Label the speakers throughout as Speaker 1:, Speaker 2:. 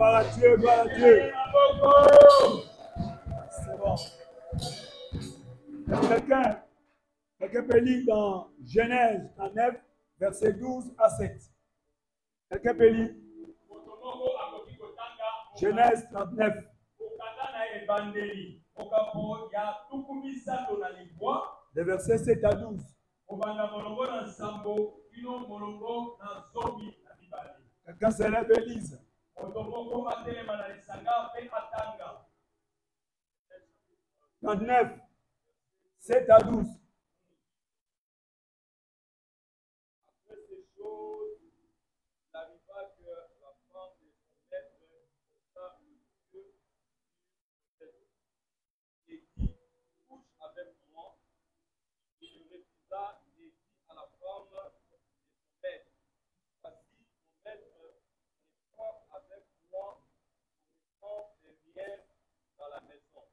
Speaker 1: Gloire à Dieu, gloire à Dieu. C'est bon. Quelqu'un peut lire dans Genèse 9, verset 12 à 7. Quelqu'un peut lire Genèse 39. Les versets 7 à 12. Quelqu'un se lève et lise. 39, 7 à 12.
Speaker 2: Après ces choses, il arriva que la femme de son maître porta le Dieu et dit, couche avec moi. Il refusa et dit à la femme de son maître, voici mon maître ne prend avec moi, ne prend rien dans la maison.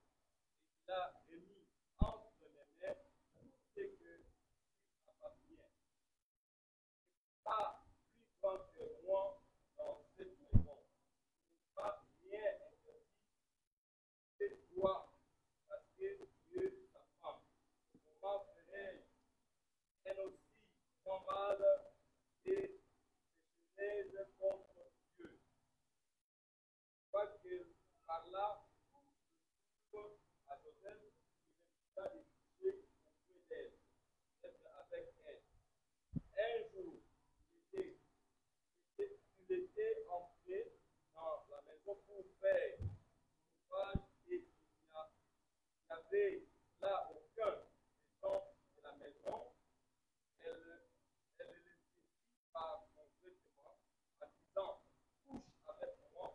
Speaker 2: Il a remis entre les mains tout ce que appartient. Pas plus grand que moi dans cette maison. Pas rien interdit. C'est toi, parce que Dieu ta femme. Comment ferais-je elle aussi sans mal et pécherais contre Dieu? Quoique par là, à Joseph, il a décidé auprès d'elle, d'être avec elle. Un jour, il était entré dans la maison pour faire l'ouvrage et il n'y avait là aucun des gens de la maison. Elle le saisit par son vêtement en disant, couche avec moi.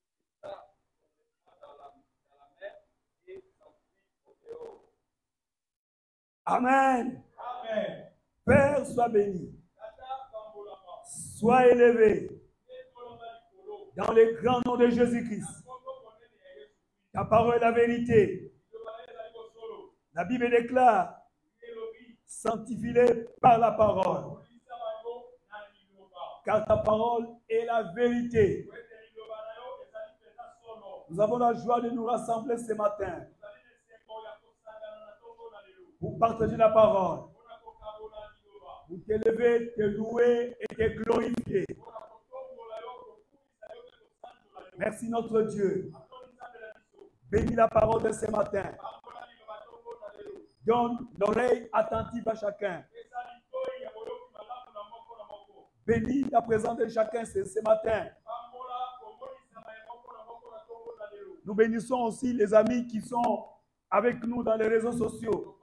Speaker 2: Il jeta son vêtement dans la mer et s'enfuit au dehors.
Speaker 1: Amen.
Speaker 2: Amen.
Speaker 1: Père, sois béni. Sois élevé dans le grand nom de Jésus-Christ. Ta parole est la vérité. La Bible déclare, sanctifie-les par la parole. Car ta parole est la vérité. Nous avons la joie de nous rassembler ce matin pour partager la parole, pour t'élever, te louer et te glorifier. Merci notre Dieu. Bénis la parole de ce matin. Donne l'oreille attentive à chacun. Bénis la présence de chacun ce matin. Nous bénissons aussi les amis qui sont avec nous dans les réseaux sociaux.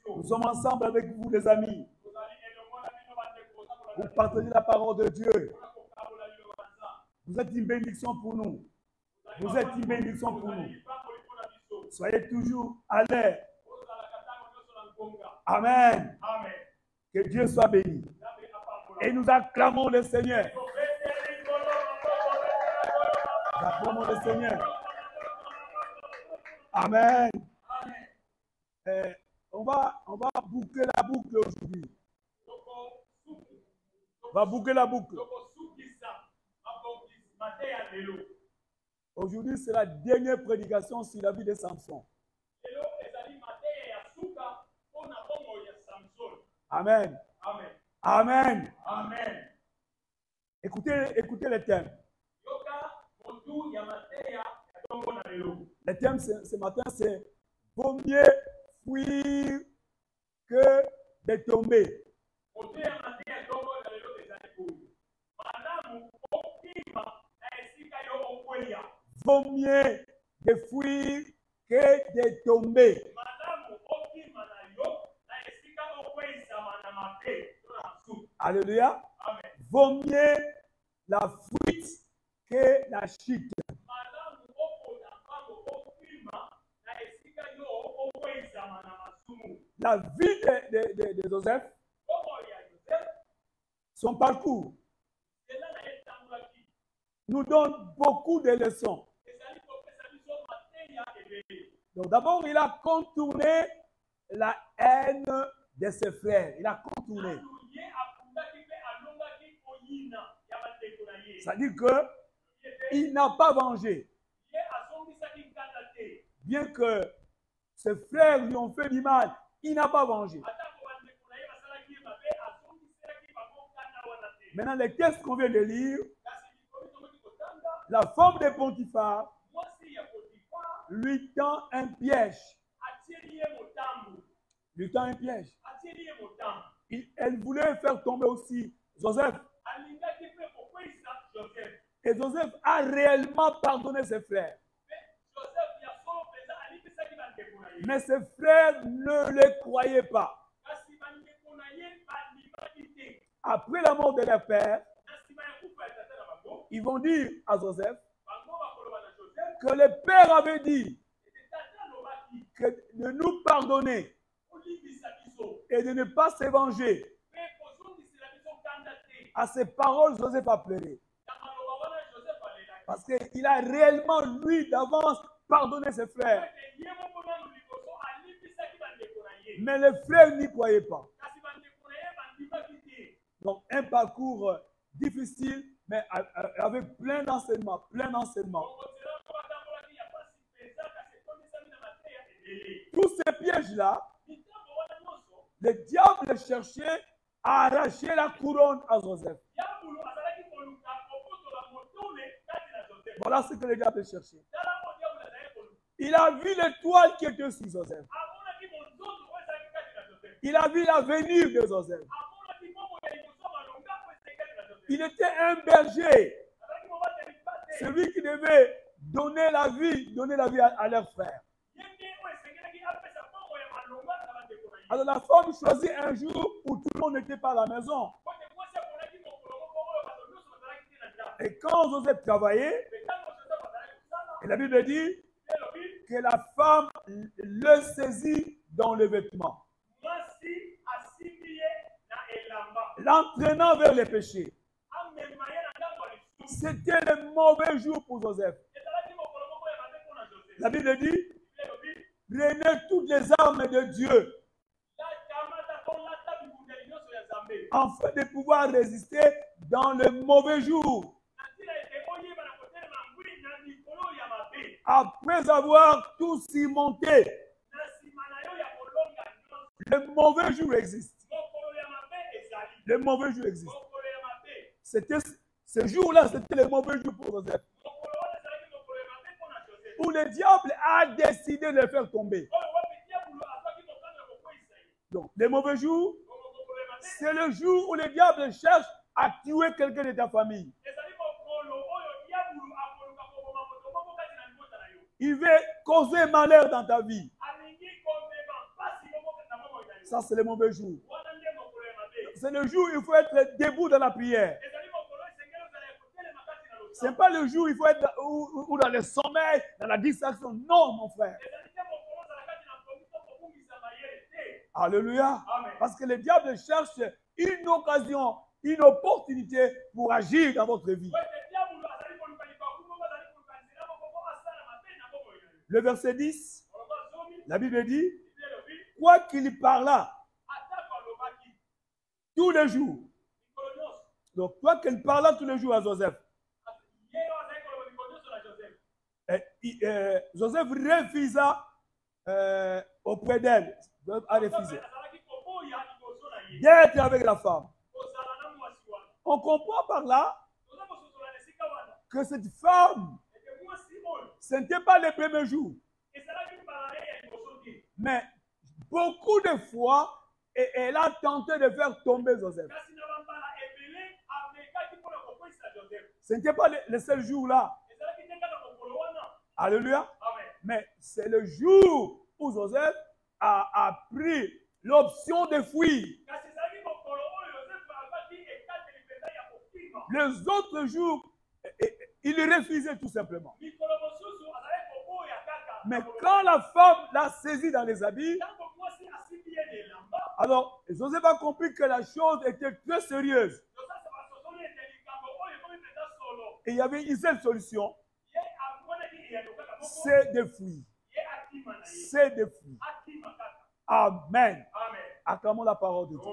Speaker 1: Nous sommes ensemble avec vous, les amis, pour partager la parole de Dieu. Vous êtes une bénédiction pour nous. Vous êtes une bénédiction pour nous. Soyez toujours à l'air. Amen. Que Dieu soit béni. Et nous acclamons le Seigneur. Nous acclamons le Seigneur. Amen. On va boucler la boucle aujourd'hui. On va boucler la boucle. Aujourd'hui, c'est la dernière prédication sur la vie de Samson. Amen.
Speaker 2: Amen.
Speaker 1: Amen.
Speaker 2: Amen.
Speaker 1: Écoutez le thème. Le thème ce matin, c'est « Vaut mieux fuir que de tomber ». Vaut mieux de fuir que de tomber. Alléluia. Vaut mieux la fuite que la chute. La vie de Joseph, son parcours, nous donne beaucoup de leçons. Donc d'abord, il a contourné la haine de ses frères. Il a contourné. C'est-à-dire qu'il n'a pas vengé. Bien que ses frères lui ont fait du mal, il n'a pas vengé. Maintenant, les textes qu'on vient de lire, la femme de Potiphar lui tend un piège. Lui tend un piège. Elle voulait faire tomber aussi Joseph. Et Joseph a réellement pardonné ses frères. Mais ses frères ne le croyaient pas. Après la mort de leur père, ils vont dire à Joseph que le père avait dit de nous pardonner et de ne pas se venger. À ces paroles, Joseph a pleuré. Parce qu'il a réellement, lui, d'avance, pardonné ses frères. Mais les frères n'y croyaient pas. Donc, un parcours difficile, mais avec plein d'enseignements, plein d'enseignements. Tous ces pièges-là, le diable cherchait à arracher la couronne à Joseph. Voilà ce que le diable cherchait. Il a vu l'étoile qui était sur Joseph. Il a vu la venue de Joseph. Il était un berger. Celui qui devait donner la vie à leur frère. Alors la femme choisit un jour où tout le monde n'était pas à la maison. Et quand Joseph travaillait, et la Bible dit que la femme le saisit dans le vêtement, l'entraînant vers les péchés. C'était le mauvais jour pour Joseph. La Bible dit, prenez toutes les armes de Dieu afin de pouvoir résister dans le mauvais jour. Après avoir tout surmonté, le mauvais jour existe. Le mauvais jour existe. Ce jour-là, c'était le mauvais jour pour Joseph. Où le diable a décidé de le faire tomber. Donc, le mauvais jour, c'est le jour où le diable cherche à tuer quelqu'un de ta famille. Il veut causer malheur dans ta vie. Ça, c'est le mauvais jour. C'est le jour où il faut être debout dans la prière. Ce n'est pas le jour où il faut être ou dans le sommeil, dans la distraction. Non, mon frère. Alléluia. Parce que le diable cherche une occasion, une opportunité pour agir dans votre vie. Le verset 10, la Bible dit, quoi qu'il parla tous les jours. Donc, quoi qu'il parla tous les jours à Joseph. Joseph refusa auprès d'elle. Joseph a refusé d'être avec la femme. On comprend par là que cette femme, ce n'était pas le premier jour. Mais beaucoup de fois, elle a tenté de faire tomber Joseph. Ce n'était pas le seul jour là. Alléluia. Mais c'est le jour où Joseph a pris l'option de fuir. Les autres jours, il refusait tout simplement. Mais quand la femme l'a saisi dans les habits, alors Joseph a compris que la chose était très sérieuse. Et il y avait une seule solution, c'est de fuir. C'est de fuir. Amen. Acclamons la parole de Dieu.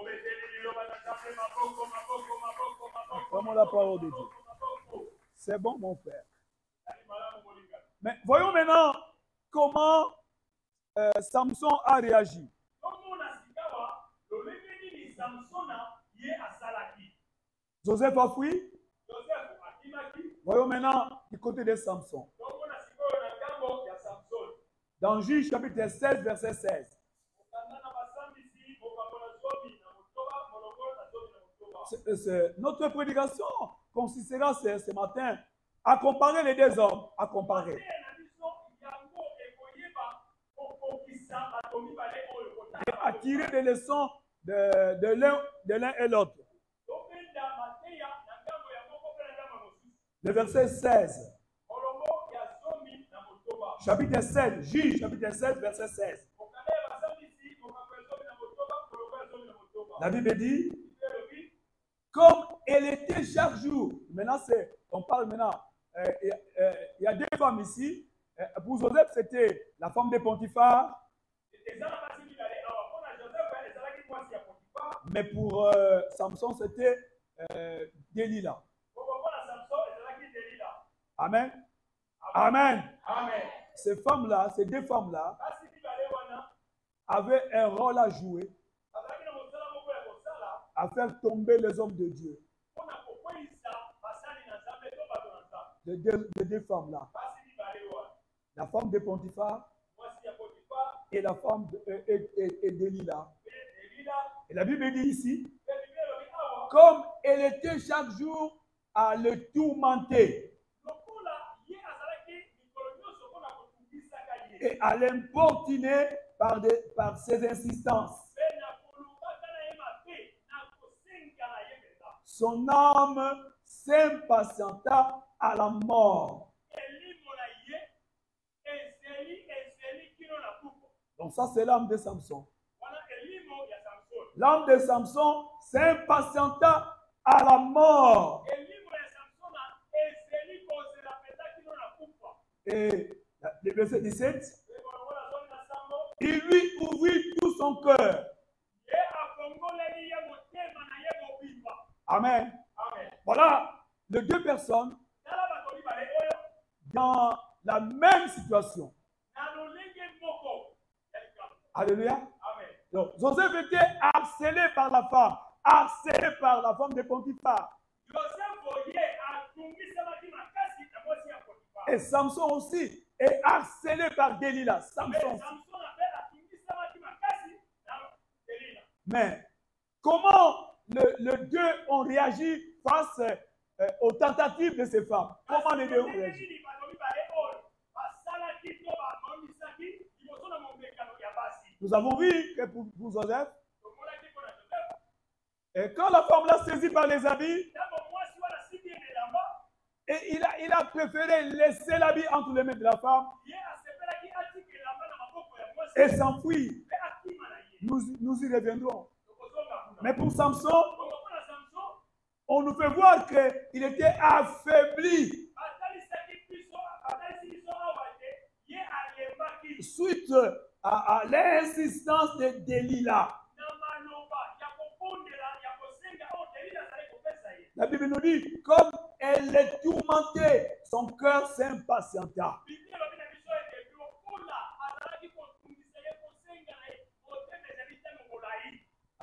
Speaker 1: Acclamons la parole de Dieu. C'est bon, mon frère. Mais voyons maintenant comment Samson a réagi. Joseph a fui. Voyons maintenant du côté de Samson. Dans Juge chapitre 16, verset 16. Notre prédication consistera ce matin à comparer les deux hommes. À comparer. Et à tirer des leçons de l'un et l'autre. Le verset 16. Chapitre 16. Juge, chapitre 16, verset 16. La Bible dit, comme elle était chaque jour. Maintenant, on parle maintenant. Il y a deux femmes ici. Pour Joseph, c'était la femme de Potiphar. Mais pour Samson, c'était Delilah. Amen. Amen. Amen. Ces femmes-là, ces deux femmes-là, avaient un rôle à jouer à faire tomber les hommes de Dieu. Les deux femmes-là. La femme de Potiphar et la femme de Delilah. Et la Bible dit ici, comme elle était chaque jour à le tourmenter et à l'importuner par ses insistances. Son âme s'impatienta à la mort. Donc ça, c'est l'âme de Samson. L'âme de Samson s'impatienta à la mort. Et le verset 17, il lui ouvrit tout son cœur. Amen. Voilà les deux personnes dans la même situation. Alléluia. Donc, Joseph était harcelé par la femme de Potiphar. Et Samson aussi est harcelé par Delilah. Samson. Mais comment les deux ont réagi face aux tentatives de ces femmes? Comment les deux ont réagi? Nous avons vu que pour Joseph, et quand la femme l'a saisi par les habits, et il a préféré laisser l'habit entre les mains de la femme et s'enfuir. Nous y reviendrons. Mais pour Samson, on nous fait voir qu'il était affaibli suite à l'insistance de Delilah. La Bible nous dit, comme elle est tourmentée, son cœur s'impatienta.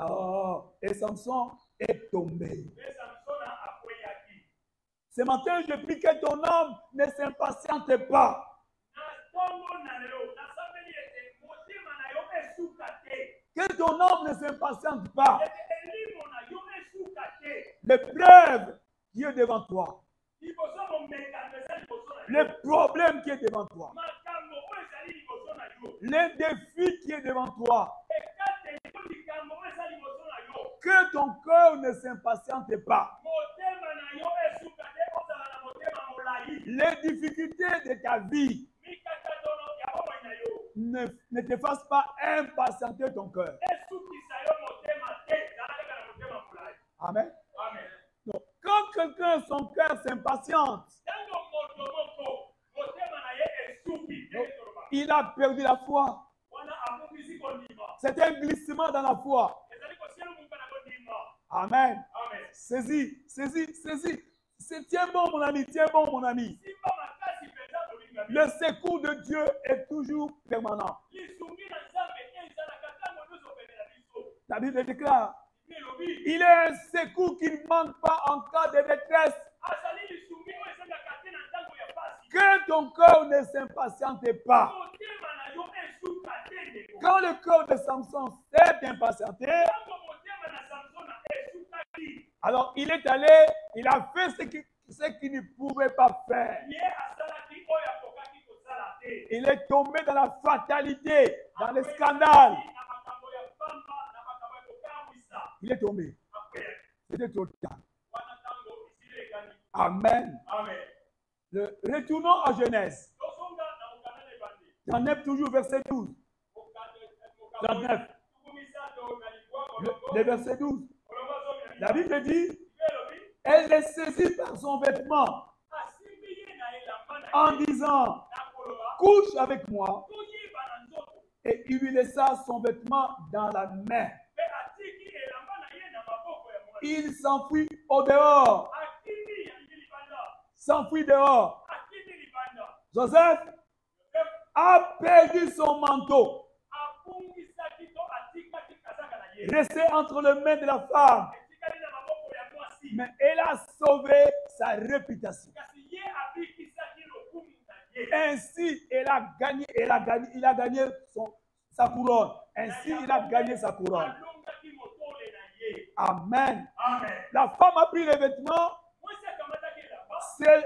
Speaker 1: Oh, et Samson est tombé. Ce matin, je prie que ton âme ne s'impatiente pas. Que ton âme ne s'impatiente pas. L'épreuve qui est devant toi. Le problème qui est devant toi. Le défi qui est devant toi. Que ton cœur ne s'impatiente pas. Les difficultés de ta vie ne te fassent pas impatienter ton cœur. Amen. Donc, quand quelqu'un, son cœur s'impatiente, il a perdu la foi. C'est un glissement dans la foi. Amen. Saisis. Tiens bon, mon ami, tiens bon, mon ami. Le secours de Dieu est toujours permanent. La Bible déclare, il est un secours qui ne manque pas en cas de détresse. Que ton cœur ne s'impatiente pas. Quand le cœur de Samson s'est impatienté, alors il est allé, il a fait ce qu'il ne pouvait pas faire. Il est tombé dans la fatalité, dans le scandale. Il est tombé. C'était trop tard. Amen. Retournons à Genèse. 39, toujours verset 12. 39. Le verset 12. La Bible dit, elle les saisit par son vêtement en disant, couche avec moi. Et il lui laissa son vêtement dans la main. Il s'enfuit au dehors. S'enfuit dehors. Joseph a perdu son manteau. Resté entre les mains de la femme. Mais elle a sauvé sa réputation. Ainsi, il a gagné sa couronne. Ainsi, il a gagné sa couronne. Amen. La femme a pris les vêtements.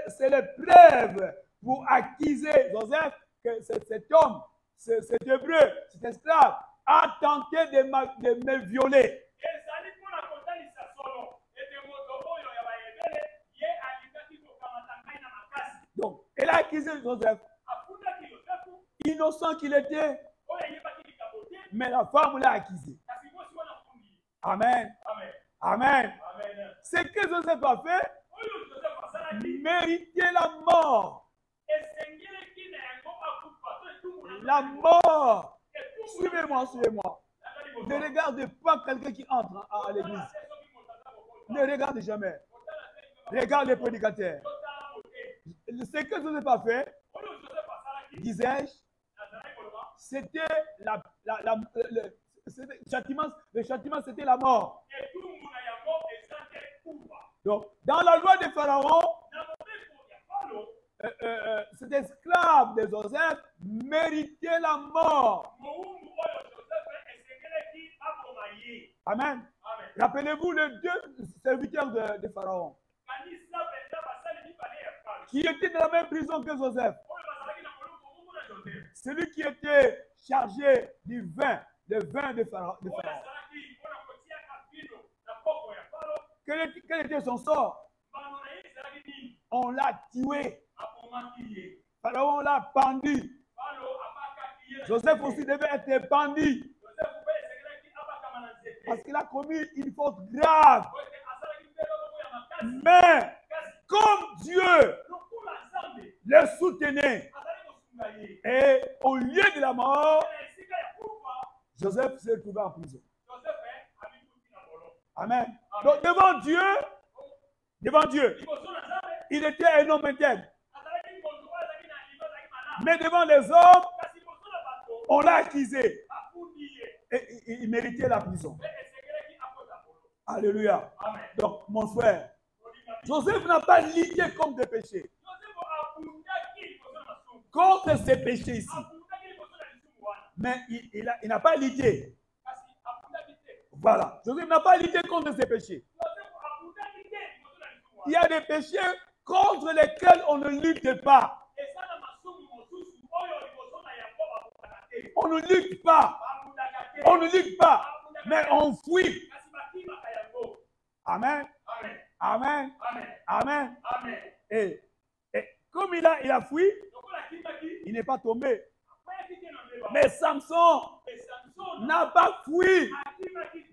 Speaker 1: C'est l'épreuve pour accuser Joseph que cet homme, cet hébreu, cet esclave, a tenté de me violer. Donc, elle a accusé Joseph. Innocent qu'il était, mais la femme l'a accusé. Amen. Amen. Ce que Joseph a fait, méritait la mort. La mort. Suivez-moi, suivez-moi. Ne regardez pas quelqu'un qui entre à l'église. Ne regardez jamais. Regarde les prédicateurs. Ce que Joseph a fait, disais-je, c'était le châtiment, c'était la mort. Donc, dans la loi de Pharaon, cet esclave de Joseph méritait la mort. Amen. Rappelez-vous les deux serviteurs de Pharaon qui étaient dans la même prison que Joseph. Celui qui était chargé du vin, le vin de Pharaon. Quel était son sort? On l'a tué. Pharaon l'a pendu. Joseph aussi devait être pendu. Parce qu'il a commis une faute grave. Mais comme Dieu le soutenait, et au lieu de la mort, Joseph s'est retrouvé en prison. Amen. Donc devant Dieu, il était un homme intègre. Mais devant les hommes, on l'a accusé. Et il méritait la prison. Alléluia. Donc, mon frère, Joseph n'a pas lutté contre des péchés. Contre ces péchés ici. Mais il n'a pas lutté. Voilà. Joseph n'a pas lutté contre ces péchés. Il y a des péchés contre lesquels on ne lutte pas. On ne lutte pas. On ne lutte pas. Mais on fuit. Amen. Amen. Amen. Et comme il a fui, il n'est pas tombé. Mais Samson n'a pas fui.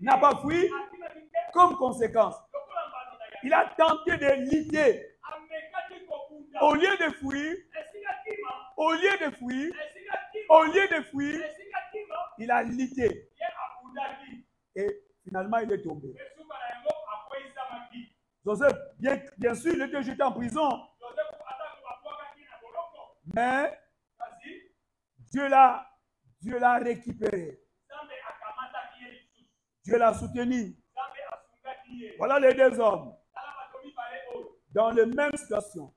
Speaker 1: N'a pas fui. Comme conséquence, il a tenté de lutter. Au lieu de fuir, il a lutté. Et finalement, il est tombé. Joseph, bien sûr, il était jeté en prison, mais Dieu l'a récupéré. Dieu l'a soutenu. Voilà les deux hommes dans la même situation.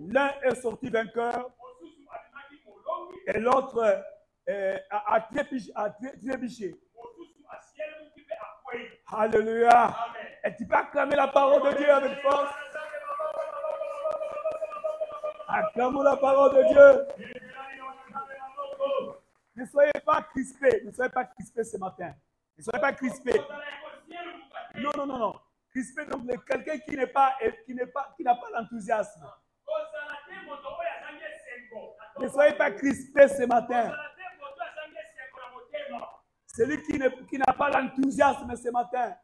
Speaker 1: L'un est sorti vainqueur et l'autre a trébuché. Alléluia. Et tu peux acclamer la parole de Dieu avec force. Acclamons la parole de Dieu. Ne soyez pas crispés. Ne soyez pas crispés ce matin. Ne soyez pas crispés. Non, non, non, non. Crispé, donc quelqu'un qui n'a pas l'enthousiasme. Ne soyez pas crispés ce matin. Celui qui n'a pas l'enthousiasme ce matin.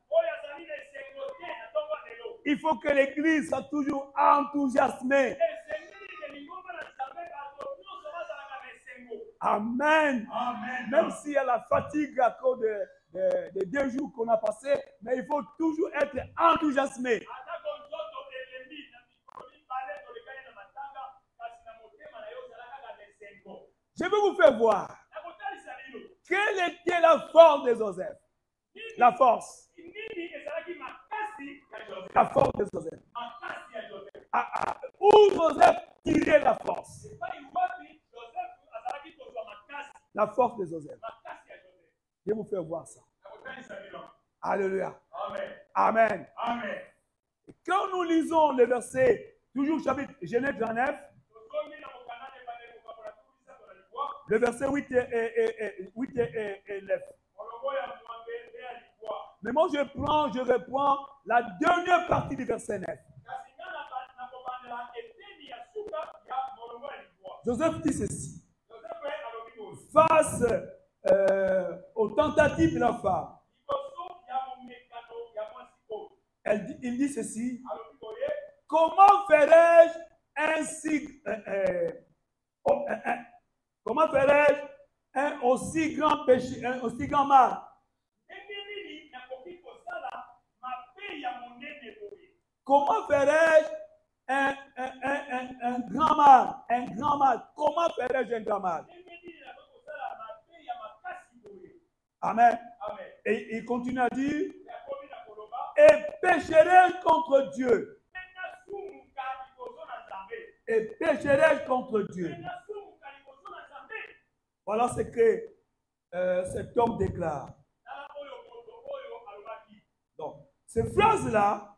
Speaker 1: Il faut que l'église soit toujours enthousiasmée. Amen. Amen. Même s'il y a la fatigue à cause des 2 jours qu'on a passés, mais il faut toujours être enthousiasmé. Je vais vous faire voir quelle était la force de Joseph. La force. La force de Joseph. Où Joseph tirait la force. La force de Joseph. Je vais vous faire voir ça. Alléluia. Amen. Amen. Et quand nous lisons le verset, toujours chapitre Genèse 39, le verset 8 et 9. Mais moi, je reprends la dernière partie du verset 9. Joseph dit ceci. Face aux tentatives de la femme, il dit ceci. Comment ferais-je comment ferais-je un aussi grand péché, un aussi grand mal? Comment ferais-je un grand mal? Un grand mal. Comment ferais-je un grand mal? Amen. Amen. Et il continue à dire, et pécherai-je contre Dieu? Et pécherai-je contre Dieu? Voilà ce que cet homme déclare. Donc, ces phrases-là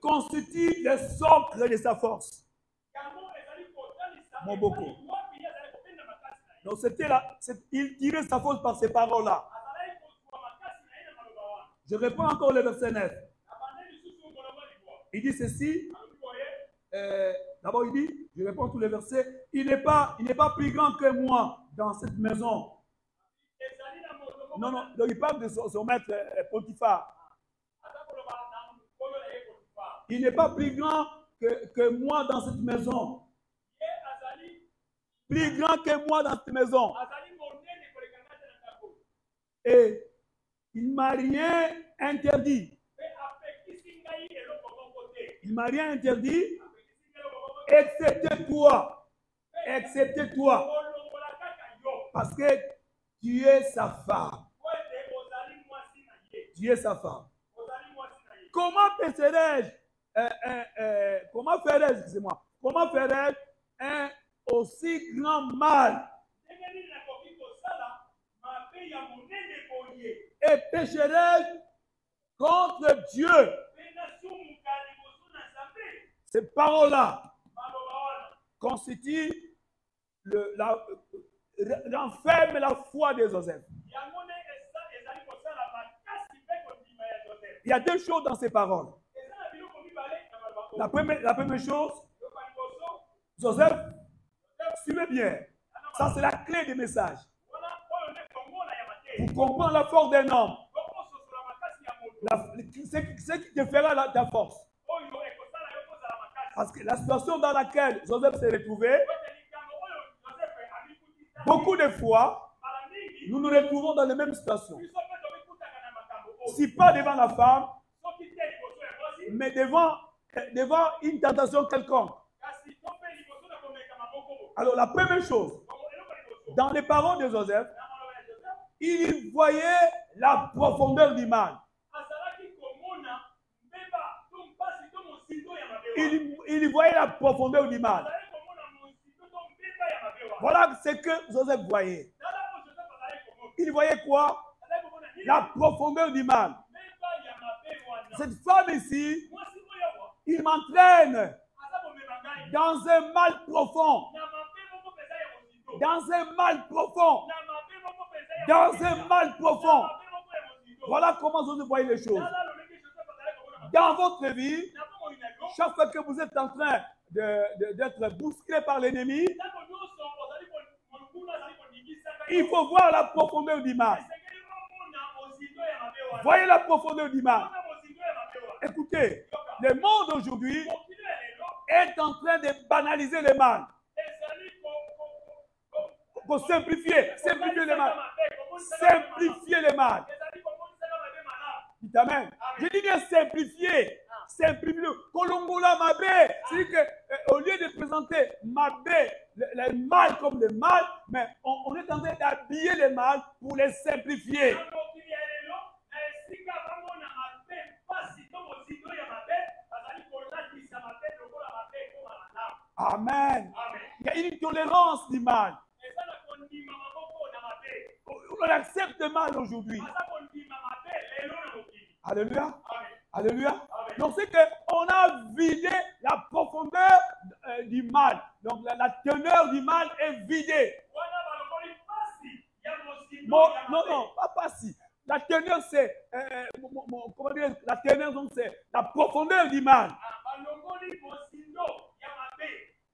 Speaker 1: constituent le socle de sa force. Mon beaucoup. Donc, c'était là, il tirait sa force par ces paroles-là. Je reprends encore le verset 9. Il dit ceci. D'abord, il dit, je réponds tous les versets, il n'est pas plus grand que moi dans cette maison. Non, non, donc il parle de son maître Potiphar. Il n'est pas plus grand que moi dans cette maison. Plus grand que moi dans cette maison. Et il ne m'a rien interdit. Il ne m'a rien interdit. Excepté toi. Excepté toi. Parce que tu es sa femme. Tu es sa femme. Comment ferais-je comment ferais-je un aussi grand mal? Et pécherais-je contre Dieu? Ces paroles-là constituent renferment la foi de Joseph. Il y a 2 choses dans ces paroles. La première chose, Joseph, suivez bien. Ça, c'est la clé du message. Pour comprendre la force d'un homme, ce qui te fera ta force. Parce que la situation dans laquelle Joseph s'est retrouvé, beaucoup de fois, nous nous retrouvons dans les mêmes situations. Si pas devant la femme,
Speaker 2: soki te liboso ya mwasi,
Speaker 1: mais devant une tentation quelconque.
Speaker 2: kasi to mpe liboso na komeka maboko bo.
Speaker 1: Alors la première chose,
Speaker 2: Bongo eloko liboso.
Speaker 1: dans les paroles de Joseph,
Speaker 2: Na maloba ya Joseph,
Speaker 1: il voyait la profondeur du mal.
Speaker 2: azalaki komona mbeba to mpasi to mosindo ya mabe wana.
Speaker 1: Il voyait la profondeur du mal.
Speaker 2: Azalaki komona mosindo to mbeba ya mabe wana.
Speaker 1: Voilà ce que Joseph voyait.
Speaker 2: Tala po Joseph azalaki komona.
Speaker 1: Il voyait quoi?
Speaker 2: Azalaki komona nini?
Speaker 1: La profondeur du mal.
Speaker 2: Mbeba ya mabe wana.
Speaker 1: Cette femme ici,
Speaker 2: Mwasi oyo wa,
Speaker 1: il m'entraîne
Speaker 2: aza komema ngai.
Speaker 1: dans un mal profond.
Speaker 2: Na mabe moko mpenza ya mosindo.
Speaker 1: Dans un mal profond.
Speaker 2: Na mabe moko mpenza ya
Speaker 1: Dans
Speaker 2: mosindo.
Speaker 1: un mal profond.
Speaker 2: Na mabe moko ya mosindo.
Speaker 1: Voilà comment Joseph voyait les choses.
Speaker 2: Tala lolenge Joseph azalaki komona.
Speaker 1: Dans votre vie,
Speaker 2: Na bongo na yo.
Speaker 1: chaque fois que vous êtes en train d'être bousculé par l'ennemi,
Speaker 2: Ntango nyonso ozali molukulu azali kondingisaka yo.
Speaker 1: il faut voir la profondeur du mal.
Speaker 2: Esengeli komona mosindo ya mabe wana.
Speaker 1: Voyez la profondeur du mal.
Speaker 2: Komona mosindo ya mabe wana.
Speaker 1: Écoutez, le monde aujourd'hui
Speaker 2: Mokili ya lelo
Speaker 1: est en train de banaliser le mal.
Speaker 2: ezali
Speaker 1: Pour simplifier le mal. Simplifier le mal.
Speaker 2: ezali komonisaka mabe malamu.
Speaker 1: Dites Amen. Je dis bien simplifier. Simplifier. Kolongola Mabé. C'est-à-dire qu'au lieu de présenter Mabé, le mal comme le mal, mais on est en train d'habiller le mal pour les simplifier.
Speaker 2: Na mokili ya lelo na esika bamona mabe mpasi to mosindo ya mabe bazali kolatisa mabe lokola mabe ekoma malamu.
Speaker 1: Amen.
Speaker 2: Amen.
Speaker 1: Il y a une tolérance du mal.
Speaker 2: Eza na kondima maboko na mabe.
Speaker 1: On accepte le mal aujourd'hui.
Speaker 2: Aza kondima mabe lelo na mokili.
Speaker 1: Alléluia.
Speaker 2: Amen.
Speaker 1: Alléluia.
Speaker 2: Amen.
Speaker 1: Donc c'est qu'on a vidé la profondeur du mal. Donc la teneur du mal est vidée.
Speaker 2: Wana balokoli mpasi ya mosindo
Speaker 1: Bon,
Speaker 2: ya
Speaker 1: non,
Speaker 2: mabe.
Speaker 1: non, pas si. La teneur, c'est comment dire, la teneur, donc c'est la profondeur du mal.
Speaker 2: Balongoli mosindo ya mabe.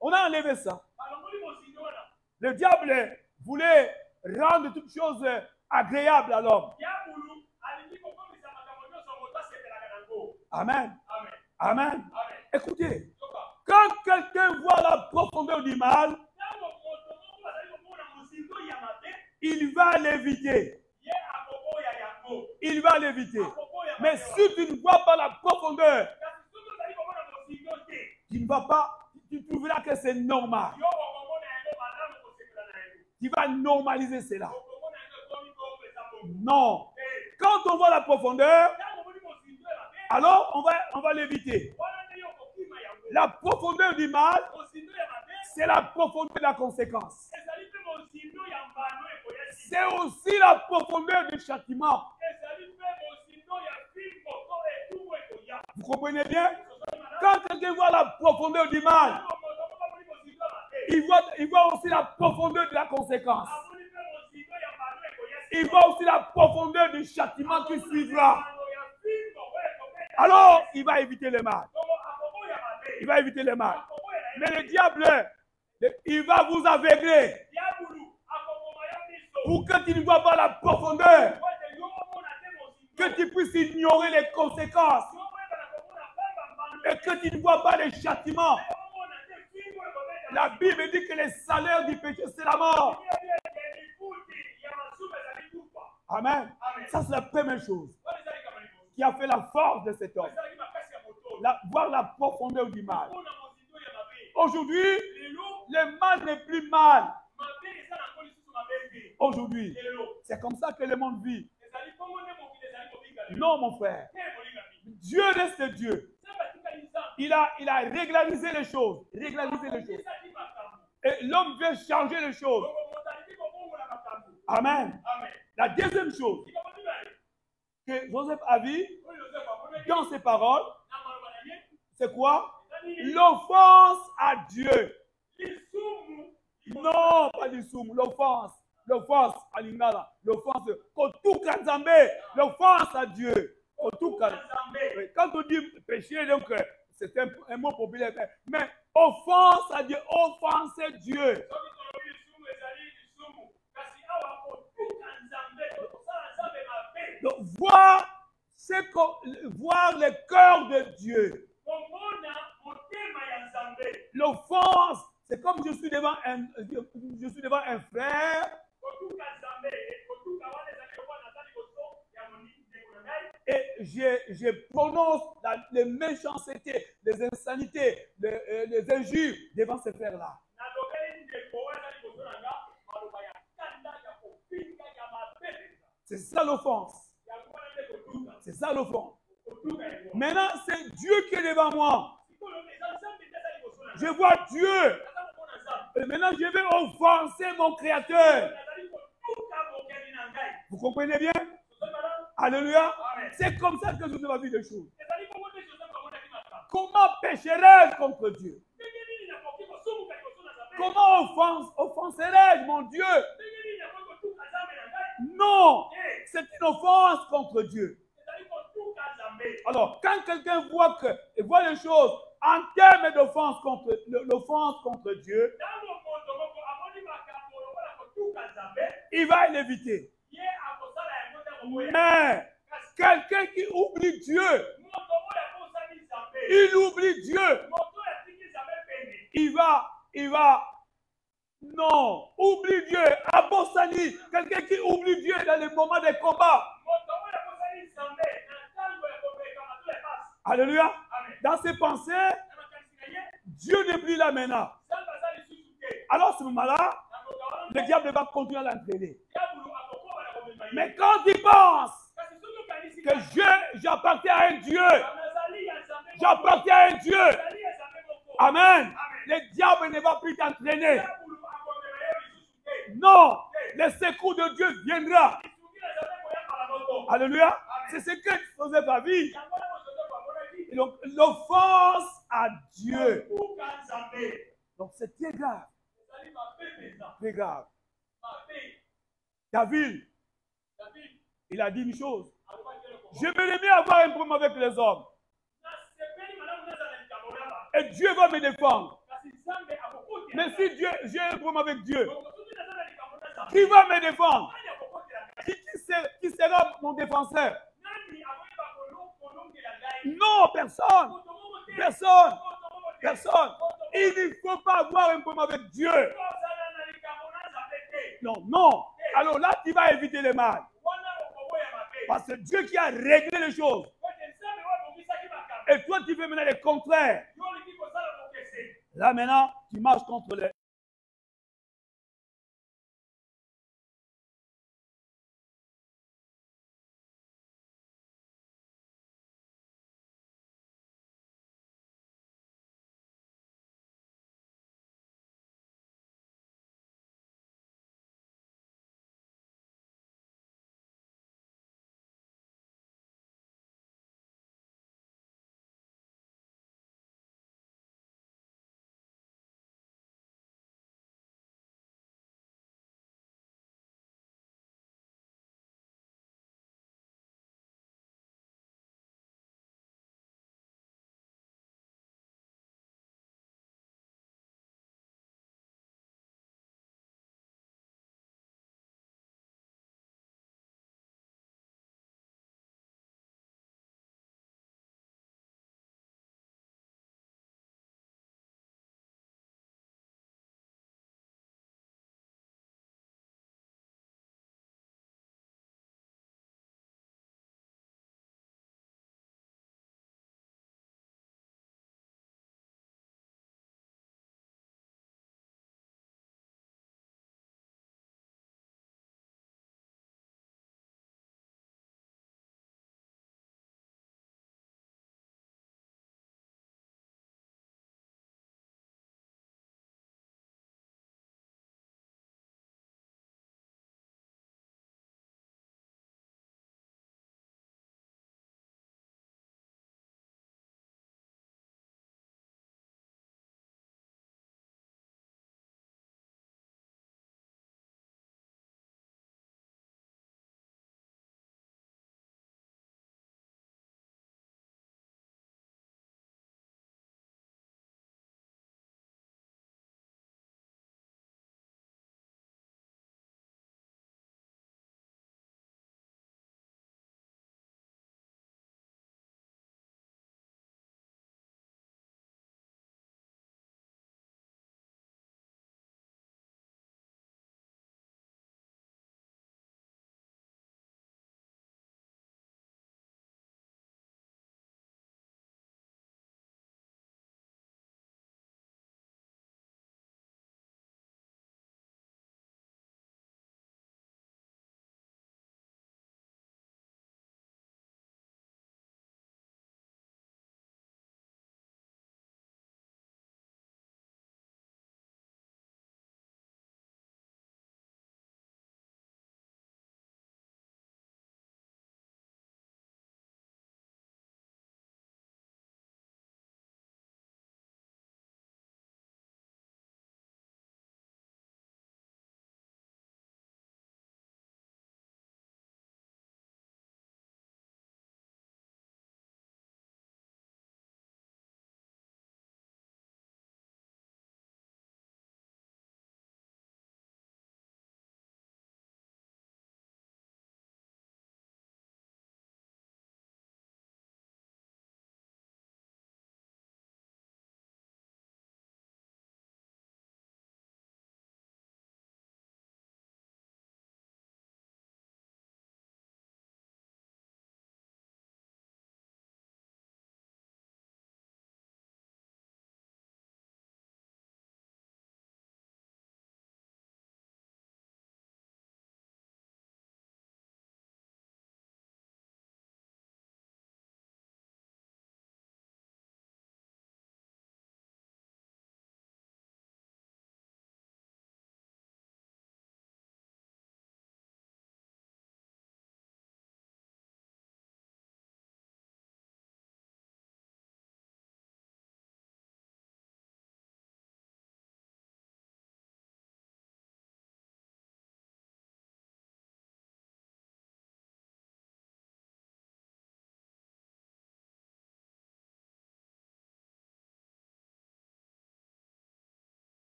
Speaker 1: On a enlevé ça.
Speaker 2: Balongoli mosindo wana.
Speaker 1: Le diable voulait rendre toutes choses agréables à l'homme.
Speaker 2: Diabulu alingi kokomisa makambo nyonso moto asepelaka nango.
Speaker 1: Amen.
Speaker 2: Amen.
Speaker 1: Amen.
Speaker 2: Amen.
Speaker 1: Écoutez,
Speaker 2: Yoka.
Speaker 1: quand quelqu'un voit la profondeur du mal,
Speaker 2: Ntango moto moko bazali komona mosindo ya mabe,
Speaker 1: il va l'éviter.
Speaker 2: ye akoboya yango.
Speaker 1: Il va l'éviter.
Speaker 2: Akoboya
Speaker 1: Mais
Speaker 2: mabe
Speaker 1: si tu ne vois pas la profondeur,
Speaker 2: kasi soki ozali komona mosindo te,
Speaker 1: tu ne vas pas, tu trouveras que c'est normal.
Speaker 2: yo okomona yango malamu kosepela na yango.
Speaker 1: Tu vas normaliser cela.
Speaker 2: Okomona yango ekomi kopesa bongo.
Speaker 1: Non.
Speaker 2: Te,
Speaker 1: Quand on voit la profondeur,
Speaker 2: ntango omoni mosindo ya mabe,
Speaker 1: alors on va l'éviter.
Speaker 2: wana nde yo okokima yango.
Speaker 1: La profondeur du mal,
Speaker 2: Mosindo ya mabe
Speaker 1: c'est la profondeur de la conséquence.
Speaker 2: ezali mpe mosindo ya mbano ekoyesi.
Speaker 1: C'est aussi la profondeur du châtiment.
Speaker 2: Ezali mpe mosindo ya fimbo to etumbu ekoya.
Speaker 1: Vous comprenez bien?
Speaker 2: Ozali malamu.
Speaker 1: Quand quelqu'un voit la profondeur du mal,
Speaker 2: Ntango moto moko amoni mosindo ya mabe,
Speaker 1: il voit aussi la profondeur de la conséquence.
Speaker 2: amoni mpe mosindo ya mbano ekoyesi.
Speaker 1: Il voit aussi la profondeur du châtiment qui suivra.
Speaker 2: Mbano ya fimbo oyo ekobeta.
Speaker 1: Alors, il va éviter le mal.
Speaker 2: Bongo akoboya mabe.
Speaker 1: Il va éviter le mal.
Speaker 2: Akoboya na ye.
Speaker 1: Mais le diable, il va vous aveugler
Speaker 2: Diabulu akoboma yo miso.
Speaker 1: pour que tu ne vois pas la profondeur,
Speaker 2: Po ete yo omona te mosindo.
Speaker 1: que tu puisses ignorer les conséquences
Speaker 2: Yo oyebana komona pamba mbano.
Speaker 1: et que tu ne vois pas les châtiments.
Speaker 2: Yo omona te fimbo ekobeta.
Speaker 1: La Bible dit que le salaire du péché, c'est la mort. Amen. Ça, c'est la première chose qui a fait la force de cet homme. Voir la profondeur du mal. Aujourd'hui, le mal n'est plus mal. Aujourd'hui, c'est comme ça que le monde vit. Non, mon frère. Dieu reste Dieu. Il a régularisé les choses. Régularisé les choses. Et l'homme veut changer les choses. Amen. La deuxième chose que Joseph a vu dans ses paroles, c'est quoi? L'offense à Dieu. Non, pas du soum, l'offense. L'offense à l'ingala. L'offense. L'offense à Dieu. Quand on dit péché, donc c'est un mot populaire. Mais offense à Dieu, offenser Dieu. Donc, voir le cœur de Dieu. L'offense, c'est comme je suis devant un frère et je prononce les méchancetés, les insanités, les injures devant ces frères-là. C'est ça l'offense. C'est ça l'offense. Maintenant, c'est Dieu qui est devant moi. Je vois Dieu. Et maintenant, je vais offenser mon Créateur. Vous comprenez bien? Alléluia. C'est comme ça que je fais ma vie de choses. Comment pécherai-je contre Dieu? Comment offenserai-je mon Dieu? Non, c'est une offense contre Dieu. Alors, quand quelqu'un voit les choses en termes d'offense contre Dieu, il va l'éviter. Mais quelqu'un qui oublie Dieu, il oublie Dieu, il va, non, oublie Dieu, Abosani, quelqu'un qui oublie Dieu dans les moments des combats. Alléluia. Dans ses pensées, Dieu n'est plus là maintenant. Alors, à ce moment-là, le diable va continuer à l'entraîner. Mais quand il pense que j'appartiens à un Dieu, j'appartiens à un Dieu, amen, le diable ne va plus t'entraîner. Non, le secours de Dieu viendra. Alléluia. C'est ce que tu faisais ta vie. Donc, l'offense à Dieu. Donc, c'est très grave. Très grave. David, il a dit une chose. Je vais mieux avoir un problème avec les hommes. Et Dieu va me défendre. Mais si j'ai un problème avec Dieu, qui va me défendre? Qui sera mon défenseur? Non, personne. Personne. Personne. Il ne faut pas avoir un problème avec Dieu. Non, non. Alors là, tu vas éviter le mal. Parce que Dieu qui a réglé les choses. Et toi, tu fais maintenant le contraire. Là, maintenant, tu marches contre les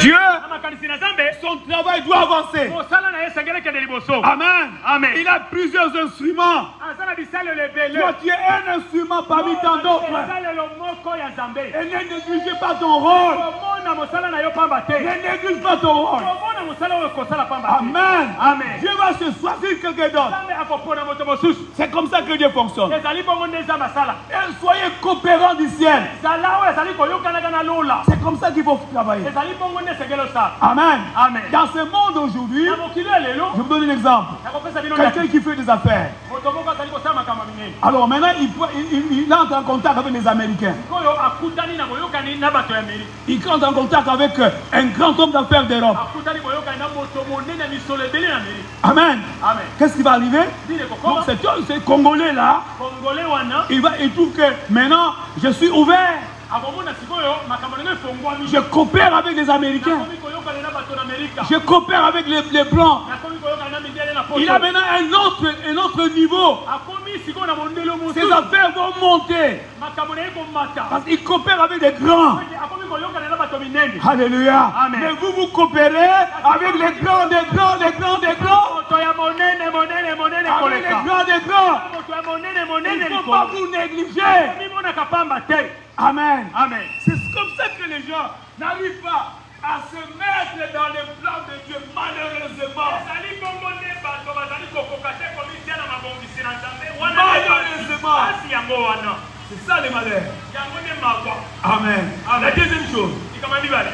Speaker 1: Dieu,
Speaker 3: amakanisi na Nzambe
Speaker 1: son travail doit avancer.
Speaker 3: mosala na ye esengeli kende liboso.
Speaker 1: Amen.
Speaker 3: Amen.
Speaker 1: Il a plusieurs instruments.
Speaker 3: aza na bisalelo ebele.
Speaker 1: Toi, tu es un instrument parmi tant d'autres.
Speaker 3: esalelo moko ya Nzambe.
Speaker 1: Et ne négligez pas ton rôle.
Speaker 3: komona mosala na yo pamba te.
Speaker 1: Ne néglige pas ton rôle.
Speaker 3: komona mosala oyo kosala pamba te.
Speaker 1: Amen.
Speaker 3: Amen.
Speaker 1: Dieu va se choisir quelqu'un d'autre.
Speaker 3: Nzambe akopona moto mosusu.
Speaker 1: C'est comme ça que Dieu fonctionne.
Speaker 3: ezali bongo nde eza masala.
Speaker 1: Et soyez coopérants du ciel.
Speaker 3: zala oyo ezali koyokanaka na lola.
Speaker 1: C'est comme ça qu'il faut travailler.
Speaker 3: ezali bongo nde esengeli osala.
Speaker 1: Amen.
Speaker 3: Amen.
Speaker 1: Dans ce monde aujourd'hui,
Speaker 3: na mokili ya lelo
Speaker 1: je vous donne un exemple.
Speaker 3: nakopesa bino
Speaker 1: Quelqu'un qui fait des affaires.
Speaker 3: moto moko azali kosala makambo minene.
Speaker 1: Alors maintenant, il entre en contact avec les Américains.
Speaker 3: oyo akutani na boyokani na bato ya Amerika.
Speaker 1: Il entre en contact avec un grand homme d'affaires d'Europe.
Speaker 3: akutani boyokani na moto monene ya misolo ebele na Amerika.
Speaker 1: Amen.
Speaker 3: Amen.
Speaker 1: Qu'est-ce qui va arriver?
Speaker 3: Bile
Speaker 1: Donc
Speaker 3: kokoma
Speaker 1: ce Congolais là,
Speaker 3: kongole wana
Speaker 1: il trouve que maintenant je suis ouvert.
Speaker 3: akomona sikoyo makambo ndenge efongwami.
Speaker 1: Je coopère avec les Américains.
Speaker 3: nakomi koyokana na bato na Amerika.
Speaker 1: Je coopère avec les Blancs.
Speaker 3: nakomi koyokana na mindele na poto.
Speaker 1: Il a maintenant un autre niveau.
Speaker 3: akomi sikoyo na mondelo
Speaker 1: Ses
Speaker 3: mosusu.
Speaker 1: affaires vont monter.
Speaker 3: makambo na ye komata.
Speaker 1: Parce qu'il coopère avec des grands.
Speaker 3: akomi koyokana na bato minene.
Speaker 1: Alléluia.
Speaker 3: Amen.
Speaker 1: Mais vous coopérez avec les grands, des grands, des grands, des grands.
Speaker 3: moto ya monene monene monene
Speaker 1: Avec les
Speaker 3: koleka.
Speaker 1: grands, des grands.
Speaker 3: moto ya monene
Speaker 1: Il
Speaker 3: monene
Speaker 1: ne faut pas vous négliger.
Speaker 3: mimonaka pamba te.
Speaker 1: Amen.
Speaker 3: Amen.
Speaker 1: C'est comme ça que les gens n'arrivent pas à se mettre dans les plans de Dieu, malheureusement.
Speaker 3: ezali bongo nde bato bazali kokoka te komitia na mabongisi na Nzambe wana
Speaker 1: Malheureusement.
Speaker 3: pasi yango wana.
Speaker 1: C'est ça les malheurs.
Speaker 3: yango nde mawa.
Speaker 1: Amen. La deuxième chose,
Speaker 3: likama mibale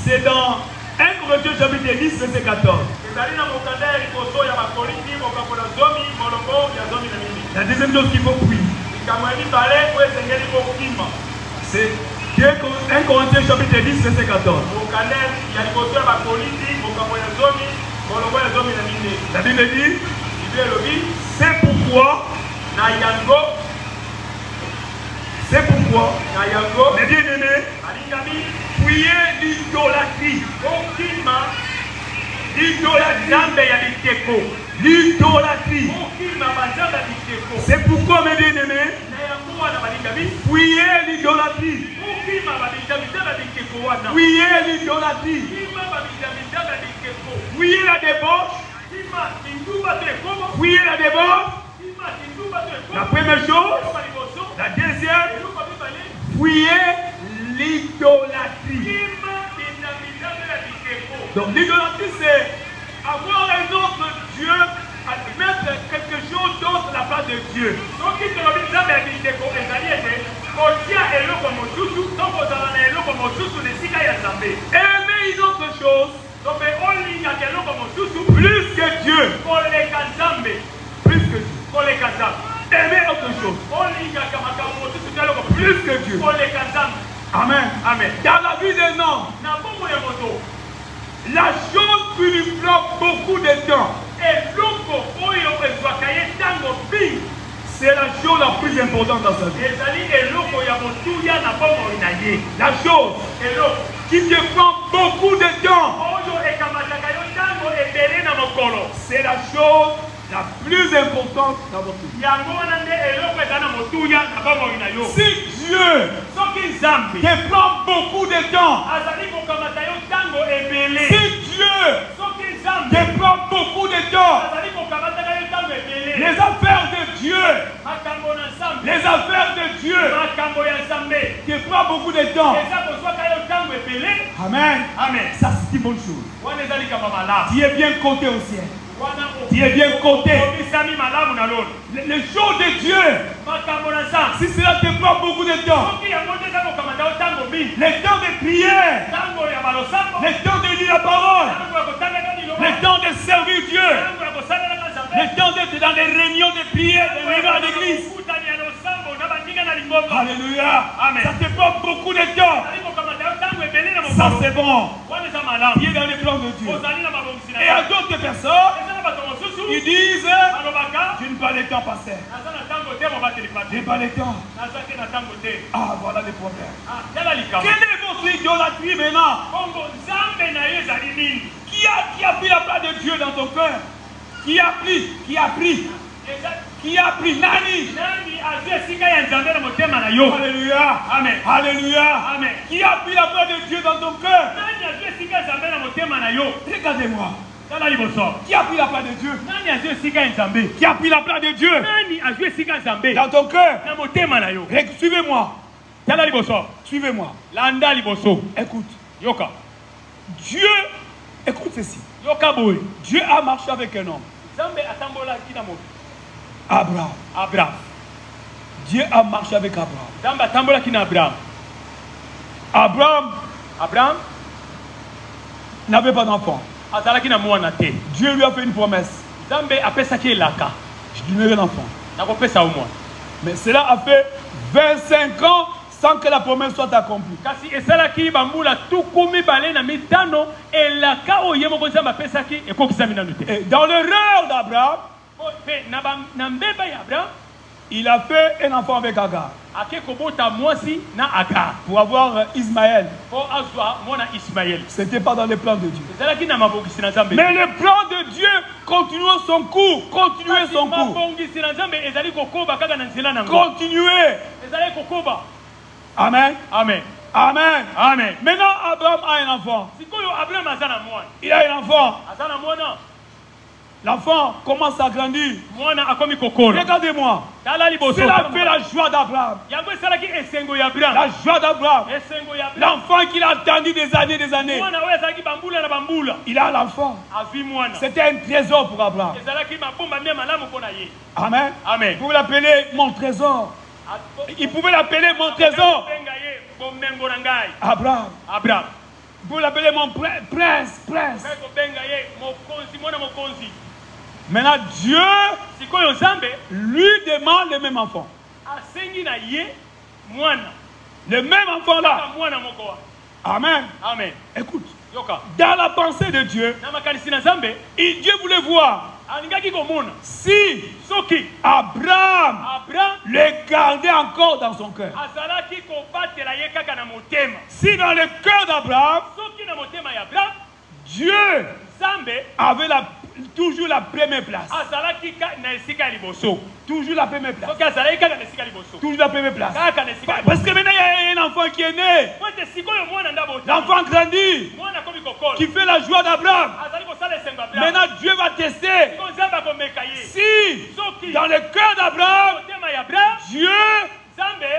Speaker 1: c'est dans 1 Corinthiens chapitre 10, verset 14.
Speaker 3: ezali na mokanda ya liboso ya bakorinti mokambo na zomi molongo ya zomi na mini.
Speaker 1: La deuxième chose qu'il faut prier,
Speaker 3: likambo ya mibale oyo esengeli kokima.
Speaker 1: c'est 1 Corinthiens chapitre 10, verset 14.
Speaker 3: mokanda ya liboso ya bakorinti mokambo ya zomi molongo ya zomi na mine.
Speaker 1: La Bible dit,
Speaker 3: bible elobi
Speaker 1: c'est pourquoi,
Speaker 3: na yango na yango
Speaker 1: mes bien-aimés,
Speaker 3: alingami
Speaker 1: fuyez l'idolâtrie.
Speaker 3: kokima
Speaker 1: L'idolâtrie.
Speaker 3: nzambe ya biteko.
Speaker 1: L'idolâtrie.
Speaker 3: kokima banzambe ya biteko.
Speaker 1: C'est pourquoi, mes bien-aimés,
Speaker 3: na yango wana balingami
Speaker 1: fuyez l'idolâtrie.
Speaker 3: kokima babinzambe ya biteko wana.
Speaker 1: Fuyez l'idolâtrie.
Speaker 3: kima babinzambe ya biteko.
Speaker 1: Fuyez la débauche.
Speaker 3: kima kinduba to ekomo.
Speaker 1: Fuyez la débauche.
Speaker 3: kima kinduba to ekomo.
Speaker 1: La première chose.
Speaker 3: Eloko liboso.
Speaker 1: La deuxième,
Speaker 3: eloko mibale.
Speaker 1: fuyez l'idolâtrie.
Speaker 3: kima binzambe ya biteko.
Speaker 1: Donc l'idolâtrie, c'est avoir un autre Dieu, à mettre quelque chose d'autre à la place de Dieu.
Speaker 3: soki tolobi nzambe ya biteko ezali ete kotia eloko mosusu to kozala na eloko mosusu na esika ya Nzambe.
Speaker 1: Aimer une autre chose
Speaker 3: to mpe olingaka eloko mosusu
Speaker 1: plus que Dieu.
Speaker 3: koleka Nzambe.
Speaker 1: Plus que Dieu.
Speaker 3: koleka Nzambe.
Speaker 1: Aimer autre chose
Speaker 3: olingaka makambo mosusu to eloko
Speaker 1: plus que Dieu.
Speaker 3: koleka Nzambe.
Speaker 1: Amen.
Speaker 3: Amen.
Speaker 1: Dans la vie d'un homme,
Speaker 3: na bongo ya moto
Speaker 1: la chose qui lui prend beaucoup de temps,
Speaker 3: eloko oyo ezwaka ye ntango mingi
Speaker 1: c'est la chose la plus importante dans sa vie.
Speaker 3: ezali eloko ya motuya na bomoi na ye.
Speaker 1: La chose
Speaker 3: eloko
Speaker 1: qui te prend beaucoup de temps,
Speaker 3: oyo ekamataka yo ntango ebele na mokolo
Speaker 1: c'est la chose la plus importante dans votre vie.
Speaker 3: yango wana nde eloko eza na motuya na bomoi na yo.
Speaker 1: Si Dieu
Speaker 3: soki Nzambe
Speaker 1: te prend beaucoup de temps,
Speaker 3: azali kokamata yo ntango ebele,
Speaker 1: si Dieu
Speaker 3: soki Nzambe
Speaker 1: te prend beaucoup de temps,
Speaker 3: azali kokamataka yo ntango ebele,
Speaker 1: les affaires de Dieu,
Speaker 3: makambo na Nzambe,
Speaker 1: les affaires de Dieu
Speaker 3: makambo ya Nzambe
Speaker 1: te prend beaucoup de temps.
Speaker 3: eza kozwaka yo ntango ebele.
Speaker 1: Amen.
Speaker 3: Amen.
Speaker 1: Ça c'est une bonne chose.
Speaker 3: wana eza likambo malamu.
Speaker 1: Tu es bien coté au ciel.
Speaker 3: wana
Speaker 1: Tu es bien coté.
Speaker 3: omisami malamu na lolo.
Speaker 1: Les choses de Dieu,
Speaker 3: makambo na Nzambe
Speaker 1: si cela te prend beaucoup de temps,
Speaker 3: soki yango nde eza kokamata yo ntango mingi,
Speaker 1: les temps de prière,
Speaker 3: ntango ya balosambo,
Speaker 1: les temps de lire la parole,
Speaker 3: ntango ya kotangaka liloba,
Speaker 1: les temps de servir Dieu,
Speaker 3: ntango ya kosalelaka Nzambe,
Speaker 1: les temps d'être dans les réunions de prière, des réunions à l'église.
Speaker 3: kutani ya losambo na bandinga na lingomba.
Speaker 1: Alléluia.
Speaker 3: Amen.
Speaker 1: Ça te prend beaucoup de temps.
Speaker 3: Ozali kokamata yo ntango ebele na
Speaker 1: Ça
Speaker 3: mokolo.
Speaker 1: c'est bon.
Speaker 3: wana eza malamu.
Speaker 1: Qui est dans les plans de Dieu.
Speaker 3: ozali na mabongisi na
Speaker 1: Et à
Speaker 3: yo.
Speaker 1: d'autres personnes,
Speaker 3: eza na bato mosusu
Speaker 1: ils disent,
Speaker 3: balobaka
Speaker 1: je n'ai pas le temps, pasteur.
Speaker 3: naza na ntango te mobateli
Speaker 1: Je
Speaker 3: pate,
Speaker 1: n'ai pas le temps.
Speaker 3: naza te na ntango te.
Speaker 1: Ah, voilà les problèmes.
Speaker 3: Tala likambo.
Speaker 1: Quelle est votre idolâtrie maintenant?
Speaker 3: Bongo Nzambe na ye ezali nini?
Speaker 1: Qui a pris la place de Dieu dans ton cœur? Qui a pris?
Speaker 3: Eza
Speaker 1: Qui a pris Nani? Alléluia.
Speaker 3: Amen.
Speaker 1: Alléluia.
Speaker 3: Amen.
Speaker 1: Qui a pris la place de Dieu dans ton cœur? Regardez-moi. Qui a pris la place de Dieu? Qui a pris la place de Dieu dans ton cœur? Suivez-moi. Suivez-moi. Écoute.
Speaker 3: Yoka.
Speaker 1: Dieu, écoute ceci. Dieu a marché avec un homme. Abraham. Dieu a marché avec Abraham. Abraham n'avait pas d'enfant. Dieu lui a fait une promesse. Je lui donnerai l'enfant. Mais cela a fait 25 ans sans que la promesse soit accomplie. Et dans l'erreur d'Abraham, il a fait un enfant avec Agar pour avoir Ismaël. Ce n'était pas dans les plans de Dieu. Mais le plan de Dieu continuait son cours. Continuez. Amen. Maintenant, Abraham a un enfant. Il a un enfant. L'enfant commence à grandir. Regardez-moi. Cela fait la joie d'Abraham. La joie d'Abraham. L'enfant qu'il a attendu des années. Il a l'enfant. C'était un trésor pour Abraham. Amen. Vous pouvez l'appeler mon trésor. Il pouvait l'appeler mon trésor. Abraham. Vous pouvez l'appeler mon prince. Maintenant, Dieu lui demande le même enfant. Le même enfant là. Amen. Écoute. Dans la pensée de Dieu, Dieu voulait voir si Abraham le gardait encore dans son cœur. Si dans le cœur d'Abraham, Dieu avait toujours la première place. Toujours la première place. Toujours la première place. Parce que maintenant il y a un enfant qui est né. L'enfant grandit. Qui fait la joie d'Abraham. Maintenant Dieu va tester. Si dans le cœur d'Abraham, Dieu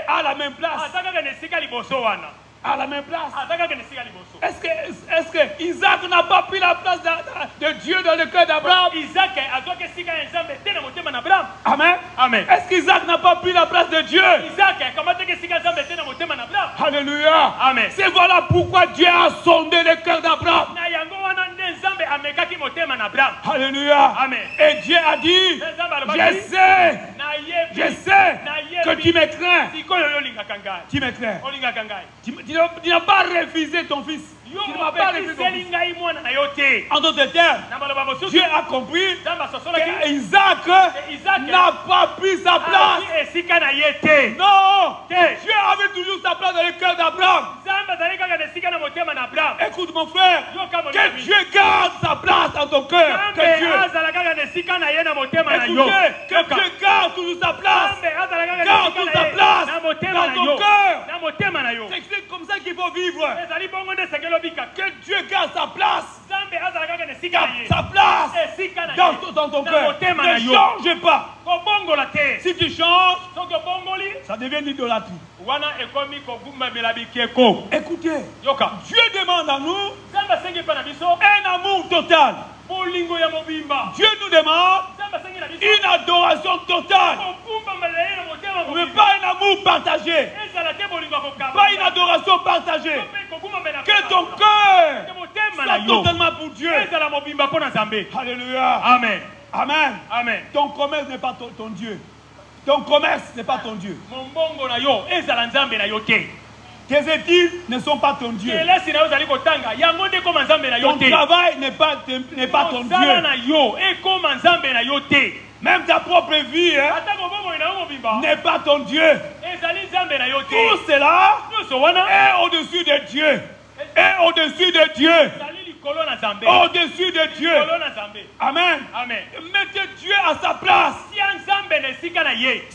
Speaker 1: a la même place. À la même place. Est-ce que Isaac n'a pas pris la place de Dieu dans le cœur d'Abraham? Amen. Est-ce qu'Isaac n'a pas pris la place de Dieu? Alléluia. C'est voilà pourquoi Dieu a sondé le cœur d'Abraham. Alléluia. Et Dieu a dit, je sais que tu me crains. Tu me crains. Tu n'as pas refusé ton fils. Tu ne m'as pas refusé ton fils. En d'autres termes, Dieu a compris que Isaac n'a pas pris sa place. Non, Dieu avait toujours sa place dans le cœur d'Abraham. Écoute mon frère, que Dieu garde sa place dans ton cœur. Que Dieu garde toujours sa place. Garde toute sa place dans ton cœur. C'est comme ça qu'il faut vivre. Que Dieu garde sa place. Sa place dans ton cœur. Ne change pas. Si tu changes, ça devient l'idolâtrie. Écoutez, Dieu demande à nous un amour total. Dieu nous demande une adoration totale. Mais pas un amour partagé. Pas une adoration partagée. Que ton cœur soit totalement pour Dieu. Alléluia. Amen. Ton commerce n'est pas ton Dieu. Ton commerce n'est pas ton Dieu. Tes études ne sont pas ton Dieu. Ton travail n'est pas ton Dieu. Même ta propre vie n'est pas ton Dieu. Tout cela est au-dessus de Dieu. Est au-dessus de Dieu. au-dessus de Dieu. Amen.
Speaker 3: Amen.
Speaker 1: Mettez Dieu à sa place.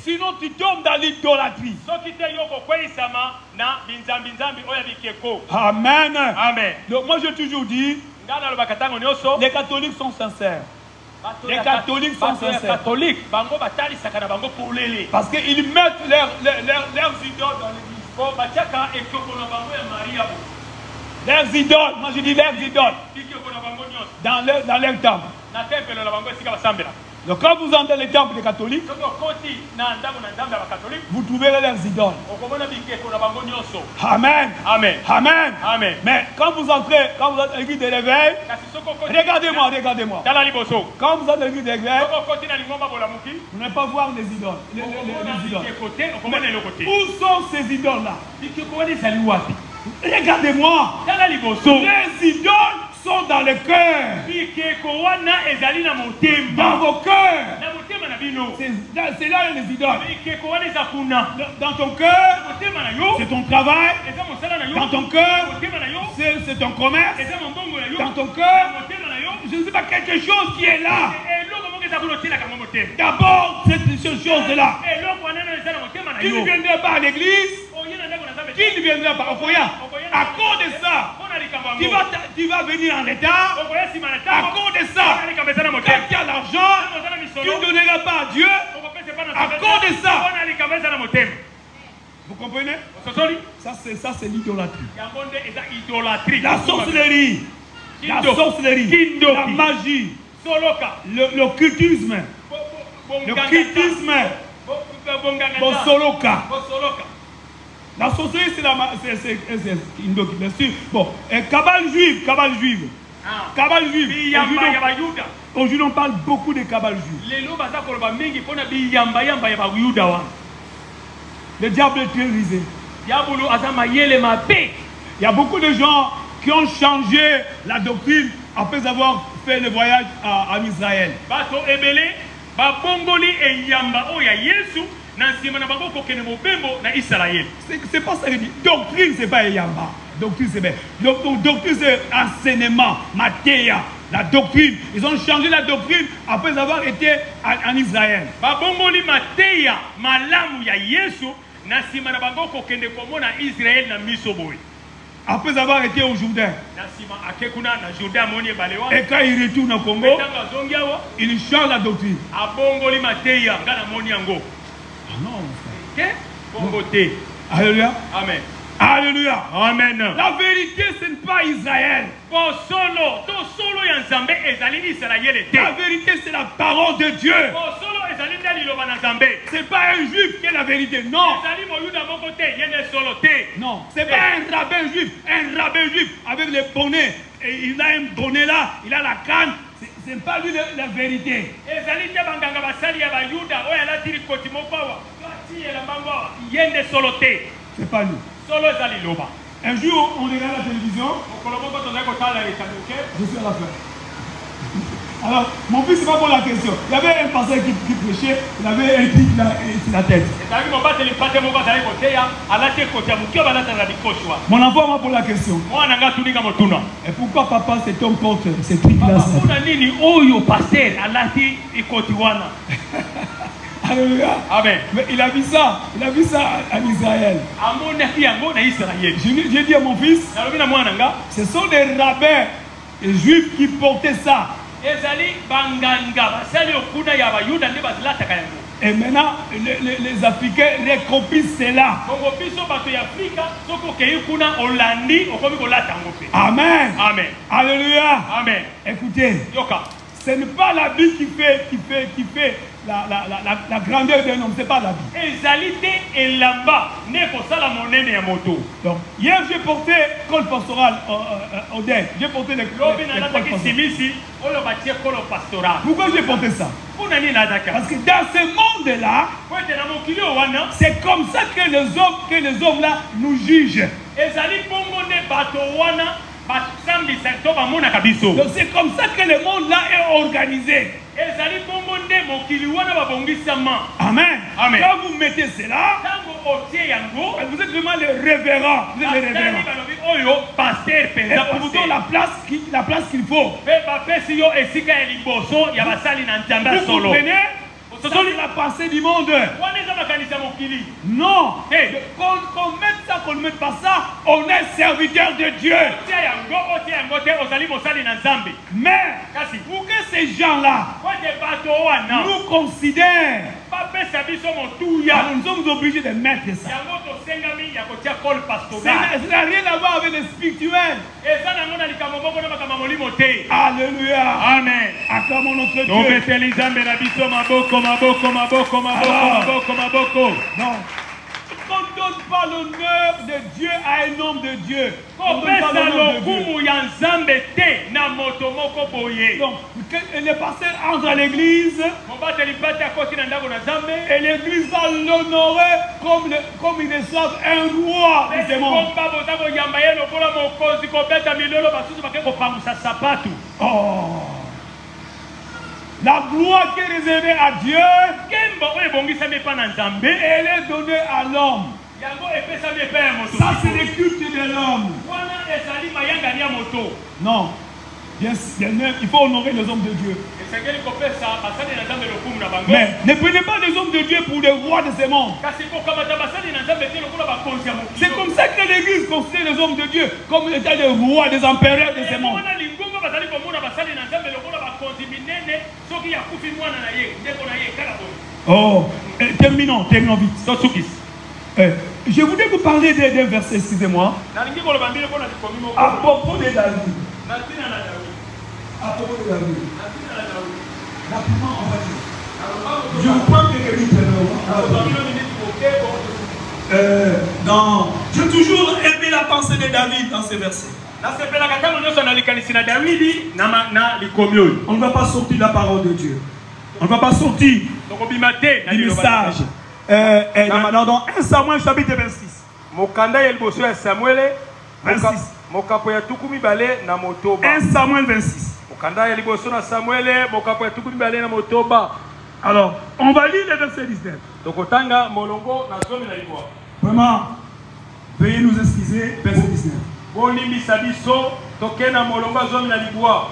Speaker 1: Sinon tu tombes dans l'idolâtrie. Amen.
Speaker 3: Amen.
Speaker 1: Donc moi j'ai toujours dit, les catholiques sont sincères. Les catholiques sont sincères. Parce qu'ils mettent leurs idoles dans l'église. Leurs idoles, moi je dis leurs idoles, dans leur temple. Donc quand vous entrez dans les temples des catholiques, vous trouverez leurs idoles. Amen.
Speaker 3: Amen.
Speaker 1: Amen.
Speaker 3: Amen.
Speaker 1: Mais quand vous entrez dans l'église de l'éveil, regardez-moi. Quand vous entrez dans l'église de l'éveil, vous n'allez pas voir les idoles. Les idoles. Mais où sont ces idoles-là? Regardez-moi. Les idoles sont dans le cœur. Dans vos cœurs. C'est là les idoles. Dans ton cœur, c'est ton travail. Dans ton cœur, c'est ton commerce. Dans ton cœur, je ne sais pas, quelque chose qui est là. D'abord, cette chose-là. Qui ne viendrait pas à l'église, qui ne viendrait pas au foyer, à cause de ça, tu vas venir en retard. À cause de ça, quand tu as l'argent, tu ne donneras pas à Dieu. À cause de ça. Vous comprenez? Ça c'est l'idolâtrie. La sorcellerie. La sorcellerie. La magie. L'occultisme. L'occultisme. Bosoloka. La sorcellerie, c'est bien sûr. Bon, cabale juive. Cabale juive. Aujourd'hui, on parle beaucoup de cabale juive. Le diable est terrorisé. Il y a beaucoup de gens qui ont changé la doctrine après avoir fait le voyage en Israël. C'est pas ça que je dis. Doctrine, c'est pas Yamba. Doctrine, c'est bien. Doctrine, c'est enseignement, Mathéa. La doctrine. Ils ont changé la doctrine après avoir été en Israël. Après avoir été au Jourdain. Et quand il retourne au Congo, il change la doctrine. Ah non, alléluia.
Speaker 3: Amen.
Speaker 1: Alléluia.
Speaker 3: Amen.
Speaker 1: La vérité, ce n'est pas Israël. La vérité, c'est la parole de Dieu. Ce n'est pas un juif qui est la vérité. Non. Non. Ce n'est pas un rabbin juif. Un rabbin juif avec les bonnets. Et il a un bonnet là. Il a la canne. Ce n'est pas lui la vérité. C'est pas lui. Un jour, on regarde la télévision. Je suis à la fin. Alors, mon fils, c'est pas pour la question. Il y avait un pasteur qui prêchait, il avait un tic là sur la tête. Mon enfant m'a posé la question. Et pourquoi papa cet homme porte ces trucs là? Alléluia.
Speaker 3: Amen.
Speaker 1: Mais il a vu ça en Israël. J'ai dit à mon fils, ce sont des rabbins et juifs qui portaient ça. Et maintenant, les Africains récompensent cela. Amen.
Speaker 3: Amen.
Speaker 1: Alléluia.
Speaker 3: Amen.
Speaker 1: Écoutez, ce n'est pas la vie qui fait la grandeur d'un homme, ce n'est pas la vie. Donc, hier j'ai porté col pastoral au DEC. J'ai porté les cols pastoral. Pourquoi j'ai porté ça? Parce que dans ce monde-là, c'est comme ça que les hommes là nous jugent. Donc c'est comme ça que le monde là est organisé. Amen.
Speaker 3: Amen.
Speaker 1: Quand vous mettez cela, vous êtes vraiment les révérends. Vous êtes les révérends.
Speaker 3: oyo pasteur
Speaker 4: Et
Speaker 3: penza
Speaker 4: on vous donne la place qu'il faut.
Speaker 3: pe bapesi yo esika ya liboso ya basali na nzambe ya
Speaker 4: Vous
Speaker 3: solo.
Speaker 4: comprenez? C'est la pensée du monde.
Speaker 3: Wana eza makanisi ya mokili.
Speaker 4: Non.
Speaker 3: Hey.
Speaker 4: Qu'on mette ça, qu'on ne mette pas ça, on est serviteur de Dieu.
Speaker 3: Otia yango otia yango te ozali mosali na nzambe.
Speaker 4: Mais
Speaker 3: Kasi
Speaker 4: pour que ces gens-là
Speaker 3: kote bato wana
Speaker 4: nous considèrent,
Speaker 3: bapesa biso motuya.
Speaker 4: nous sommes obligés de mettre ça.
Speaker 3: Yango tosengami ya kotia col
Speaker 4: Ça
Speaker 3: pastoral.
Speaker 4: n'a rien à voir avec le spirituel.
Speaker 3: Eza nango na likambo moko na makambo molimo te.
Speaker 4: Alléluia.
Speaker 3: Amen.
Speaker 4: Acclamons notre Dieu.
Speaker 3: Topeseli nzambe na biso maboko maboko maboko maboko maboko maboko.
Speaker 4: Non. On ne donne pas l'honneur de Dieu à un homme de Dieu. On ne donne pas
Speaker 3: Kopesa
Speaker 4: l'honneur de Dieu.
Speaker 3: lokumu ya nzambe te na moto moko boye.
Speaker 4: Donc, le pasteur entre à l'église
Speaker 3: Mobateli bati akoti na ndako na nzambe.
Speaker 4: et l'église va l'honorer comme il reçoit un roi de ce monde.
Speaker 3: Komba boza koyamba ye lokola mokonzi kobeta milolo basusu bake kopangusa sapatu.
Speaker 4: Oh. La gloire qui est réservée à Dieu,
Speaker 3: Kembo oyo ebongisami epa na nzambe.
Speaker 4: elle est donnée à l'homme.
Speaker 3: Yango epesami epa ya moto.
Speaker 4: Ça, c'est le culte de l'homme.
Speaker 3: Wana ezali mayangani ya moto.
Speaker 4: Non. Bien, il faut honorer les hommes de Dieu.
Speaker 3: Esengeli kopesa basali na nzambe lokumu na bango.
Speaker 4: Mais ne prenez pas les hommes de Dieu pour les rois de ce monde.
Speaker 3: Kasi kokamata basali na nzambe te lokola bakonzi ya mokili.
Speaker 4: C'est comme ça que l'église considère les hommes de Dieu comme étant des rois, des empereurs de ce monde.
Speaker 3: Wana lingongo bazali komona basali na nzambe lokola bakonzi minene soki yakufi mwana na ye ndeko na ye kala boye.
Speaker 4: Oh, terminons vite.
Speaker 3: Tosukisi.
Speaker 4: Je voudrais vous parler d'un verset, excusez-moi.
Speaker 3: Nalingi koloba mbili mpona likomi moko.
Speaker 4: À propos de David.
Speaker 3: Na ntina na Daudi.
Speaker 4: À propos de David.
Speaker 3: Na ntina na Daudi.
Speaker 4: Rapidement, on va dire. Je vous prends quelques minutes. J'ai toujours aimé la pensée de David dans ces versets. On ne va pas sortir de la parole de Dieu. On ne va pas sortir du message. Dans 1 Samuel chapitre 26.
Speaker 2: Mokanda ya liboso ya Samuel
Speaker 4: 26.
Speaker 2: mokapo ya tukumi bale na motoba.
Speaker 4: 1 Samuel 26.
Speaker 2: Mokanda ya liboso na Samuel mokapo ya tukumi bale na motoba.
Speaker 4: Alors, on va lire le verset 19.
Speaker 2: Tokotanga molongo na zomi na libwa.
Speaker 4: Vraiment, veuillez nous excuser, verset 19.
Speaker 2: Bolimbisa biso tokena molongo zomi na libwa.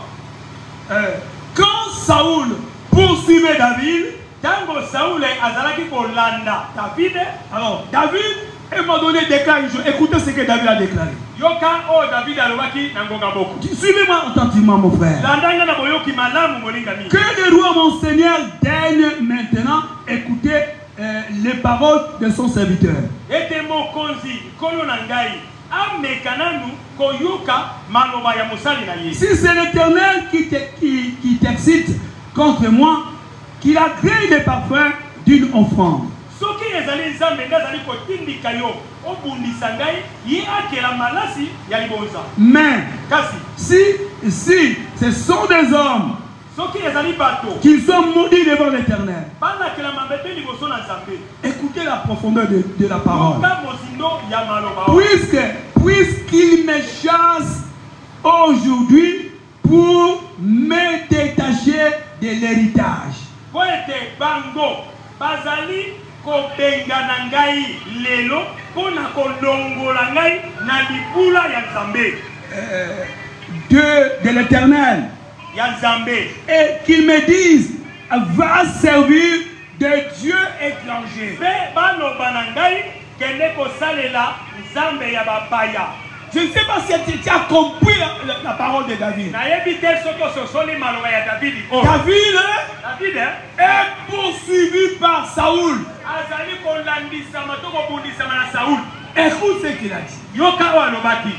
Speaker 4: Quand Saoul poursuivait David,
Speaker 3: Tango Saoul azalaki kolanda David.
Speaker 4: alors David m'a donné des déclaration. Écoutez ce que David a déclaré.
Speaker 3: Yoka o David alobaki na ngonga boko.
Speaker 4: Suivez-moi attentivement, mon frère.
Speaker 3: Landanga na boyoki malamu molingami.
Speaker 4: Que le roi, mon Seigneur, daigne maintenant écouter les paroles de son serviteur.
Speaker 3: Ete mokonzi kolo na ngai amekananu koyoka maloba ya musali na ye.
Speaker 4: Si c'est l'Éternel qui t'excite contre moi, qu'il agrée les parfums d'une offrande.
Speaker 3: Soki ezali nzambe ngazali kotindika yo obundisa ngai ye akela malasi ya libonza.
Speaker 4: Mais
Speaker 3: Kasi
Speaker 4: si ce sont des hommes
Speaker 3: soki ezali bato
Speaker 4: qui sont maudits devant l'Éternel,
Speaker 3: bana kela mabete liboso na nzambe.
Speaker 4: écoutez la profondeur de la parole.
Speaker 3: Yoka mozindo ya maloba.
Speaker 4: Puisqu'il me chasse aujourd'hui pour me détacher de l'héritage.
Speaker 3: Po ete bango bazali kobenga na ngai lelo pona kolongola ngai na libula ya nzambe.
Speaker 4: De l'Éternel.
Speaker 3: Ya nzambe.
Speaker 4: Et qu'ils me disent, va servir de Dieu étranger.
Speaker 3: Pe baloba na ngai kende kosalela nzambe ya bapaya.
Speaker 4: Je ne sais pas si tu as compris la parole de David.
Speaker 3: Nayebi te soki ososoli maloba ya Davidi. David
Speaker 4: est poursuivi par Saoul.
Speaker 3: azali kolandisama to kobundisama na Saoul.
Speaker 4: Écoute ce qu'il a dit.
Speaker 3: Yoka o alobaki.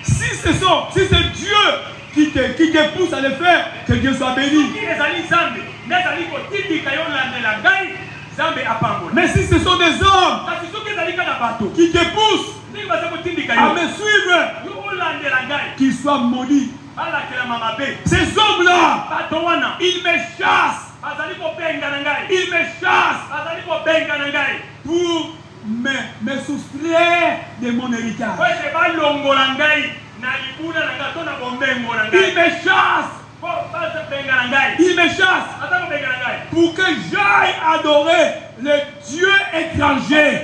Speaker 4: Si c'est Dieu qui te pousse à le faire, que Dieu soit béni.
Speaker 3: Soki ezali nzambe nazali kotindika yo landela ngai nzambe apambola.
Speaker 4: Mais si ce sont des hommes
Speaker 3: Kasi soki ezali kaka bato
Speaker 4: qui te poussent
Speaker 3: ndenge baza kotindika
Speaker 4: à
Speaker 3: yo
Speaker 4: me suivre,
Speaker 3: yo olandela ngai
Speaker 4: qu'ils soient maudits.
Speaker 3: balakelama mabe.
Speaker 4: Ces hommes-là,
Speaker 3: Bato wana
Speaker 4: ils me chassent.
Speaker 3: bazali kobenga na ngai.
Speaker 4: Ils me chassent
Speaker 3: Bazali kobenga na ngai
Speaker 4: pour me soustraire de mon héritage.
Speaker 3: po ete balongola ngai na libula na ngai to na bombengo na
Speaker 4: Ils
Speaker 3: ngai.
Speaker 4: me chassent.
Speaker 3: Po bazabenga na ngai
Speaker 4: Ils me chassent
Speaker 3: baza kobenga na ngai
Speaker 4: pour que j'aille adorer les dieux étrangers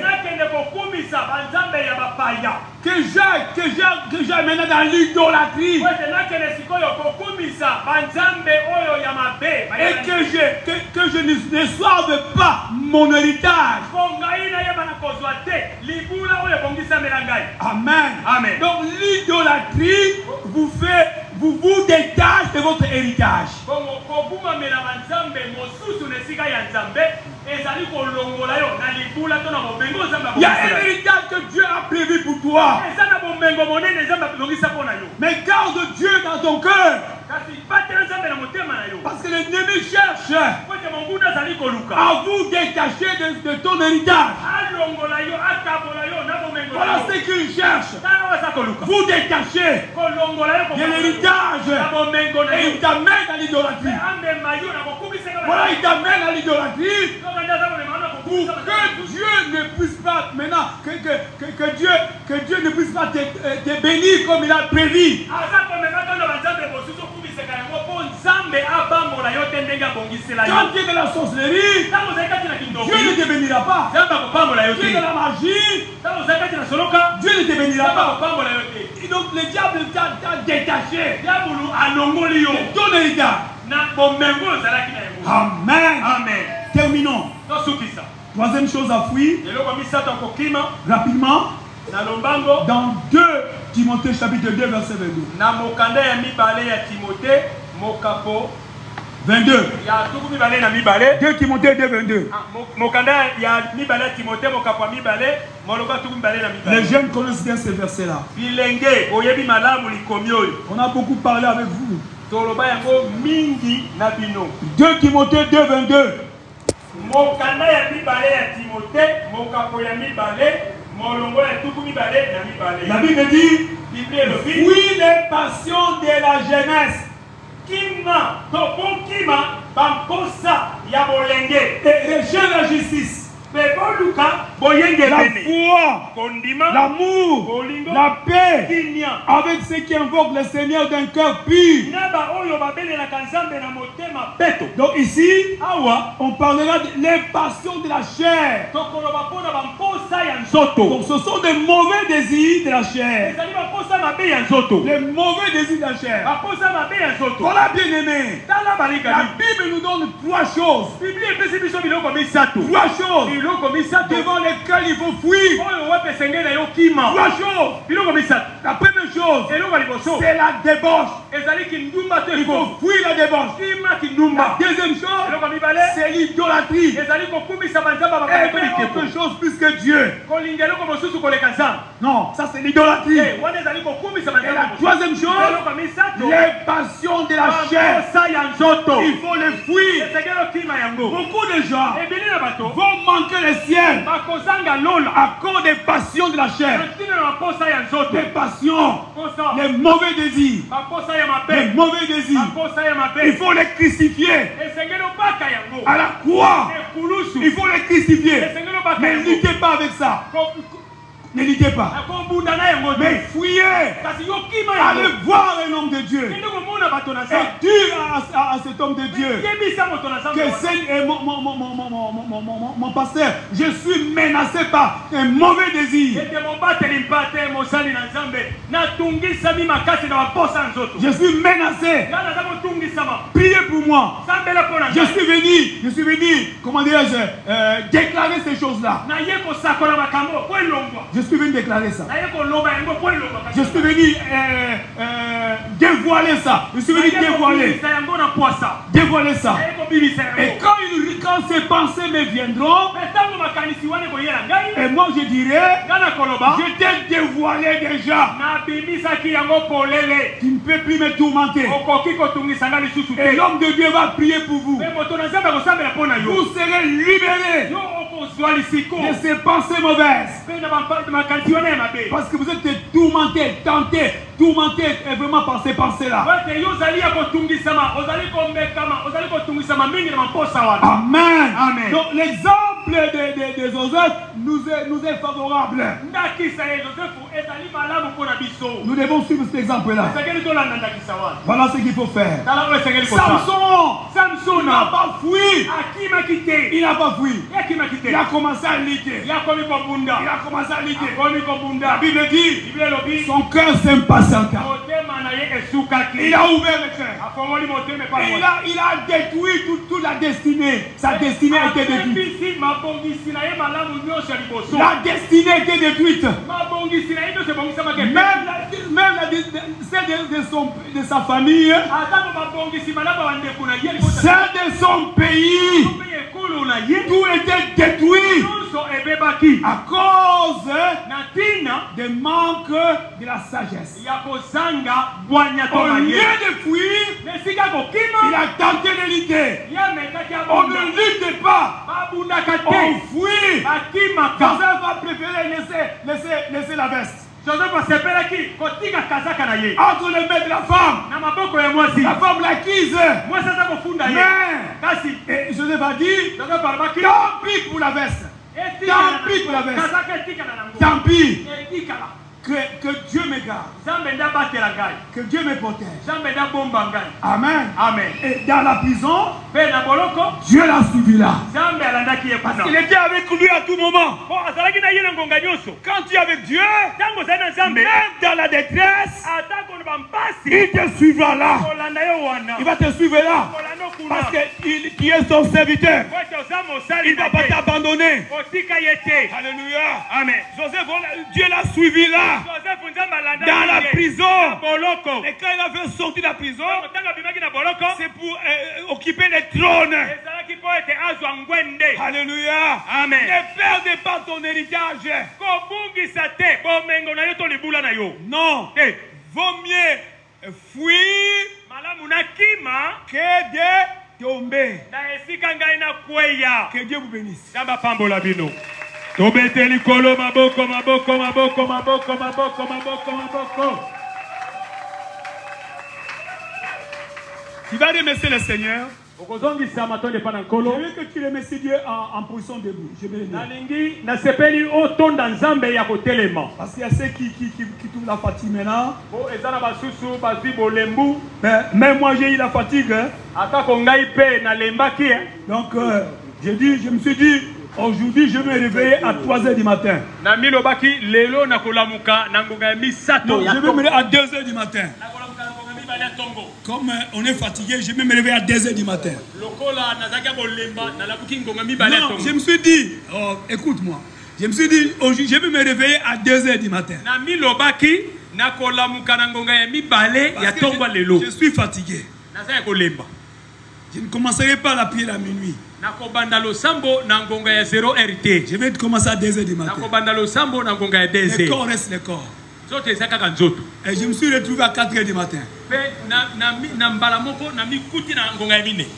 Speaker 4: que j'ai maintenant dans l'idolâtrie et que je ne soive pas mon héritage. Amen.
Speaker 3: Amen.
Speaker 4: Donc l'idolâtrie vous détache de votre héritage. Il y a un héritage que Dieu a prévu pour toi. Mais garde Dieu dans ton cœur. Parce que l'ennemi cherche à vous détacher de ton héritage. Voilà ce qu'il cherche. Vous détacher de l'héritage. Et il t'amène à l'idolâtrie. Voilà, il t'amène à l'idolâtrie pour que Dieu ne puisse pas, maintenant, que Dieu ne puisse pas te bénir comme il a prévu. Quand tu es dans la sorcellerie, Dieu ne te bénira pas. Tu es dans la magie, Dieu ne te bénira pas. Et donc le diable t'a détaché de ton héritage. Amen.
Speaker 3: Amen.
Speaker 4: Terminons. Troisième chose à fuir, rapidement, dans 2 Timothée chapitre 2 verset 22. 22. 2 Timothée 2 22. Les jeunes connaissent bien ces versets-là. On a beaucoup parlé avec vous. 2 Timothée 2 22. La Bible dit, oui, les passions de la jeunesse. Et recherche la justice. La foi, l'amour, la paix avec ceux qui invoquent le Seigneur d'un cœur pur. Donc ici, on parlera des passions de la chair. Donc ce sont des mauvais désirs de la chair. Les mauvais désirs de la chair. Voilà, bien aimé. La Bible nous donne 3 choses. 3 choses devant lesquelles il faut fuir. 3 choses. La première chose, c'est la débauche. Il faut fuir la débauche. La deuxième chose, c'est l'idolâtrie. Et autre chose plus que Dieu. Non, ça c'est l'idolâtrie. Et la troisième chose, les passions de la chair. Il faut les fuir. Beaucoup de gens vont manquer le ciel à cause des passions de la chair. Les passions, les mauvais désirs. Les mauvais désirs. Il faut les crucifier à la croix. Il faut les crucifier. Mais ne luttez pas avec ça. Ne luttez pas. Mais fuyez. Allez voir un homme de Dieu. Et dire à cet homme de Dieu que mon pasteur, je suis menacé par un mauvais désir. Je suis menacé. Priez pour moi. Je suis venu, comment dirais-je, déclarer ces choses-là. Je suis venu déclarer ça. Je suis venu dévoiler ça. Je suis venu dévoiler ça. Et quand ces pensées me viendront, et moi je dirai, je t'ai dévoilé déjà. Tu ne peux plus me tourmenter. Et l'homme de Dieu va prier pour vous. Vous serez libérés de ces pensées mauvaises. Parce que vous êtes tourmentés, tentés, et vraiment par ces pensées-là. Amen.
Speaker 3: Amen.
Speaker 4: Donc l'exemple de Joseph nous est favorable. Nous devons suivre cet exemple-là. Voilà ce qu'il faut faire. Samson n'a pas fui. Il n'a pas fui. Il a commencé à lutter. La Bible dit son cœur s'impatienta. Il a ouvert le cœur. Il a détruit toute la destinée. Sa destinée était détruite. La destinée était détruite. Même celle de sa famille, celle de son pays, tout était détruit à cause du manque de la sagesse. Au lieu de fuir, il a tenté de lutter. On ne lutte pas, on fuit. Joseph va préférer laisser la veste entre les mains de la femme l'acquise. Mais Joseph a dit, tant pis pour la veste. Tant pis pour la veste. Tant pis. Que Dieu me garde. Que Dieu me protège. Amen.
Speaker 3: Amen.
Speaker 4: Et dans la prison, Dieu l'a suivi là. Parce qu'il était avec lui à tout moment. Quand tu es avec Dieu, même dans la détresse, il te suivra là. Il va te suivre là. Parce que tu es son serviteur. Il ne va pas t'abandonner. Alléluia.
Speaker 3: Amen.
Speaker 4: Joseph, Dieu l'a suivi là. Dans la prison. Et quand il a fait sortir de la prison, c'est pour occuper les trônes. Alléluia.
Speaker 3: Amen.
Speaker 4: Ne perdez pas ton héritage. Non. Vaut mieux fuir que de tomber. Que Dieu vous bénisse.
Speaker 3: Tobeteli kolo maboko.
Speaker 4: Tu vas remercier le Seigneur.
Speaker 3: Je veux
Speaker 4: que tu remercies Dieu en position debout. Je vais le parce qu'il y a ceux qui trouvent la fatigue maintenant. Mais moi j'ai eu la fatigue. Donc je me suis dit, aujourd'hui je vais me réveiller à 3h du matin.
Speaker 3: Non,
Speaker 4: je vais me réveiller à 2h du matin. Comme on est fatigué, je vais me réveiller à 2h du matin. Non, je me suis dit, écoute-moi, je me suis dit, aujourd'hui je vais me réveiller à 2h du matin. Je suis fatigué. Je ne commencerai pas la prière à minuit. Je vais commencer à 2h du matin. Le corps reste le corps. Et je me suis retrouvé à 4h du matin.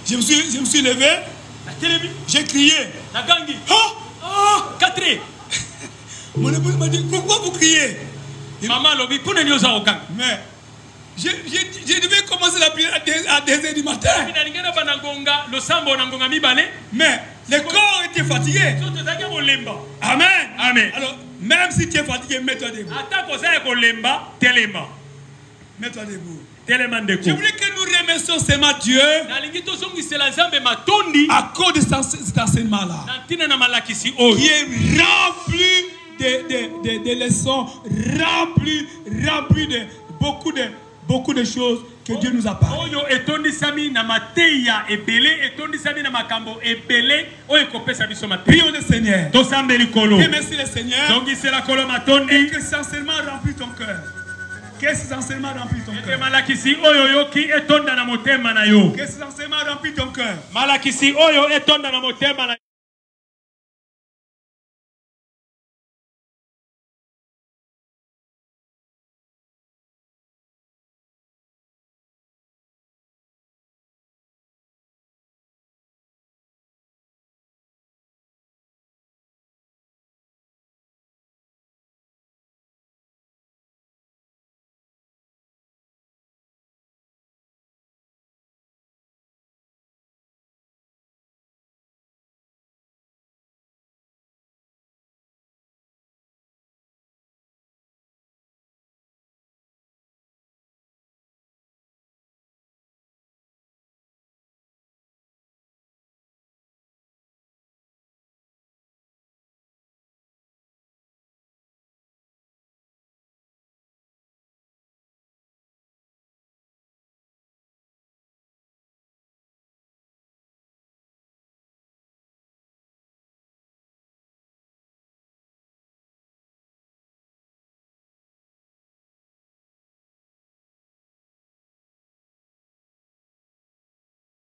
Speaker 4: Je me suis levé. J'ai crié. Mon épouse m'a dit, pourquoi vous criez? Mais je devais commencer la prière à 2h du matin. Mais le corps était fatigué. Amen.
Speaker 3: Amen.
Speaker 4: Alors, même si tu es fatigué, mets-toi debout. Mets-toi debout. Je voulais que nous remercions seulement Dieu à cause de cet enseignement-là, qui est rempli de leçons, rempli de beaucoup de choses que Dieu nous a parlé. Prions le Seigneur. Remercie le Seigneur. Et que cet enseignement remplit ton cœur. Que cet enseignement remplit ton cœur. Que cet enseignement remplit ton cœur.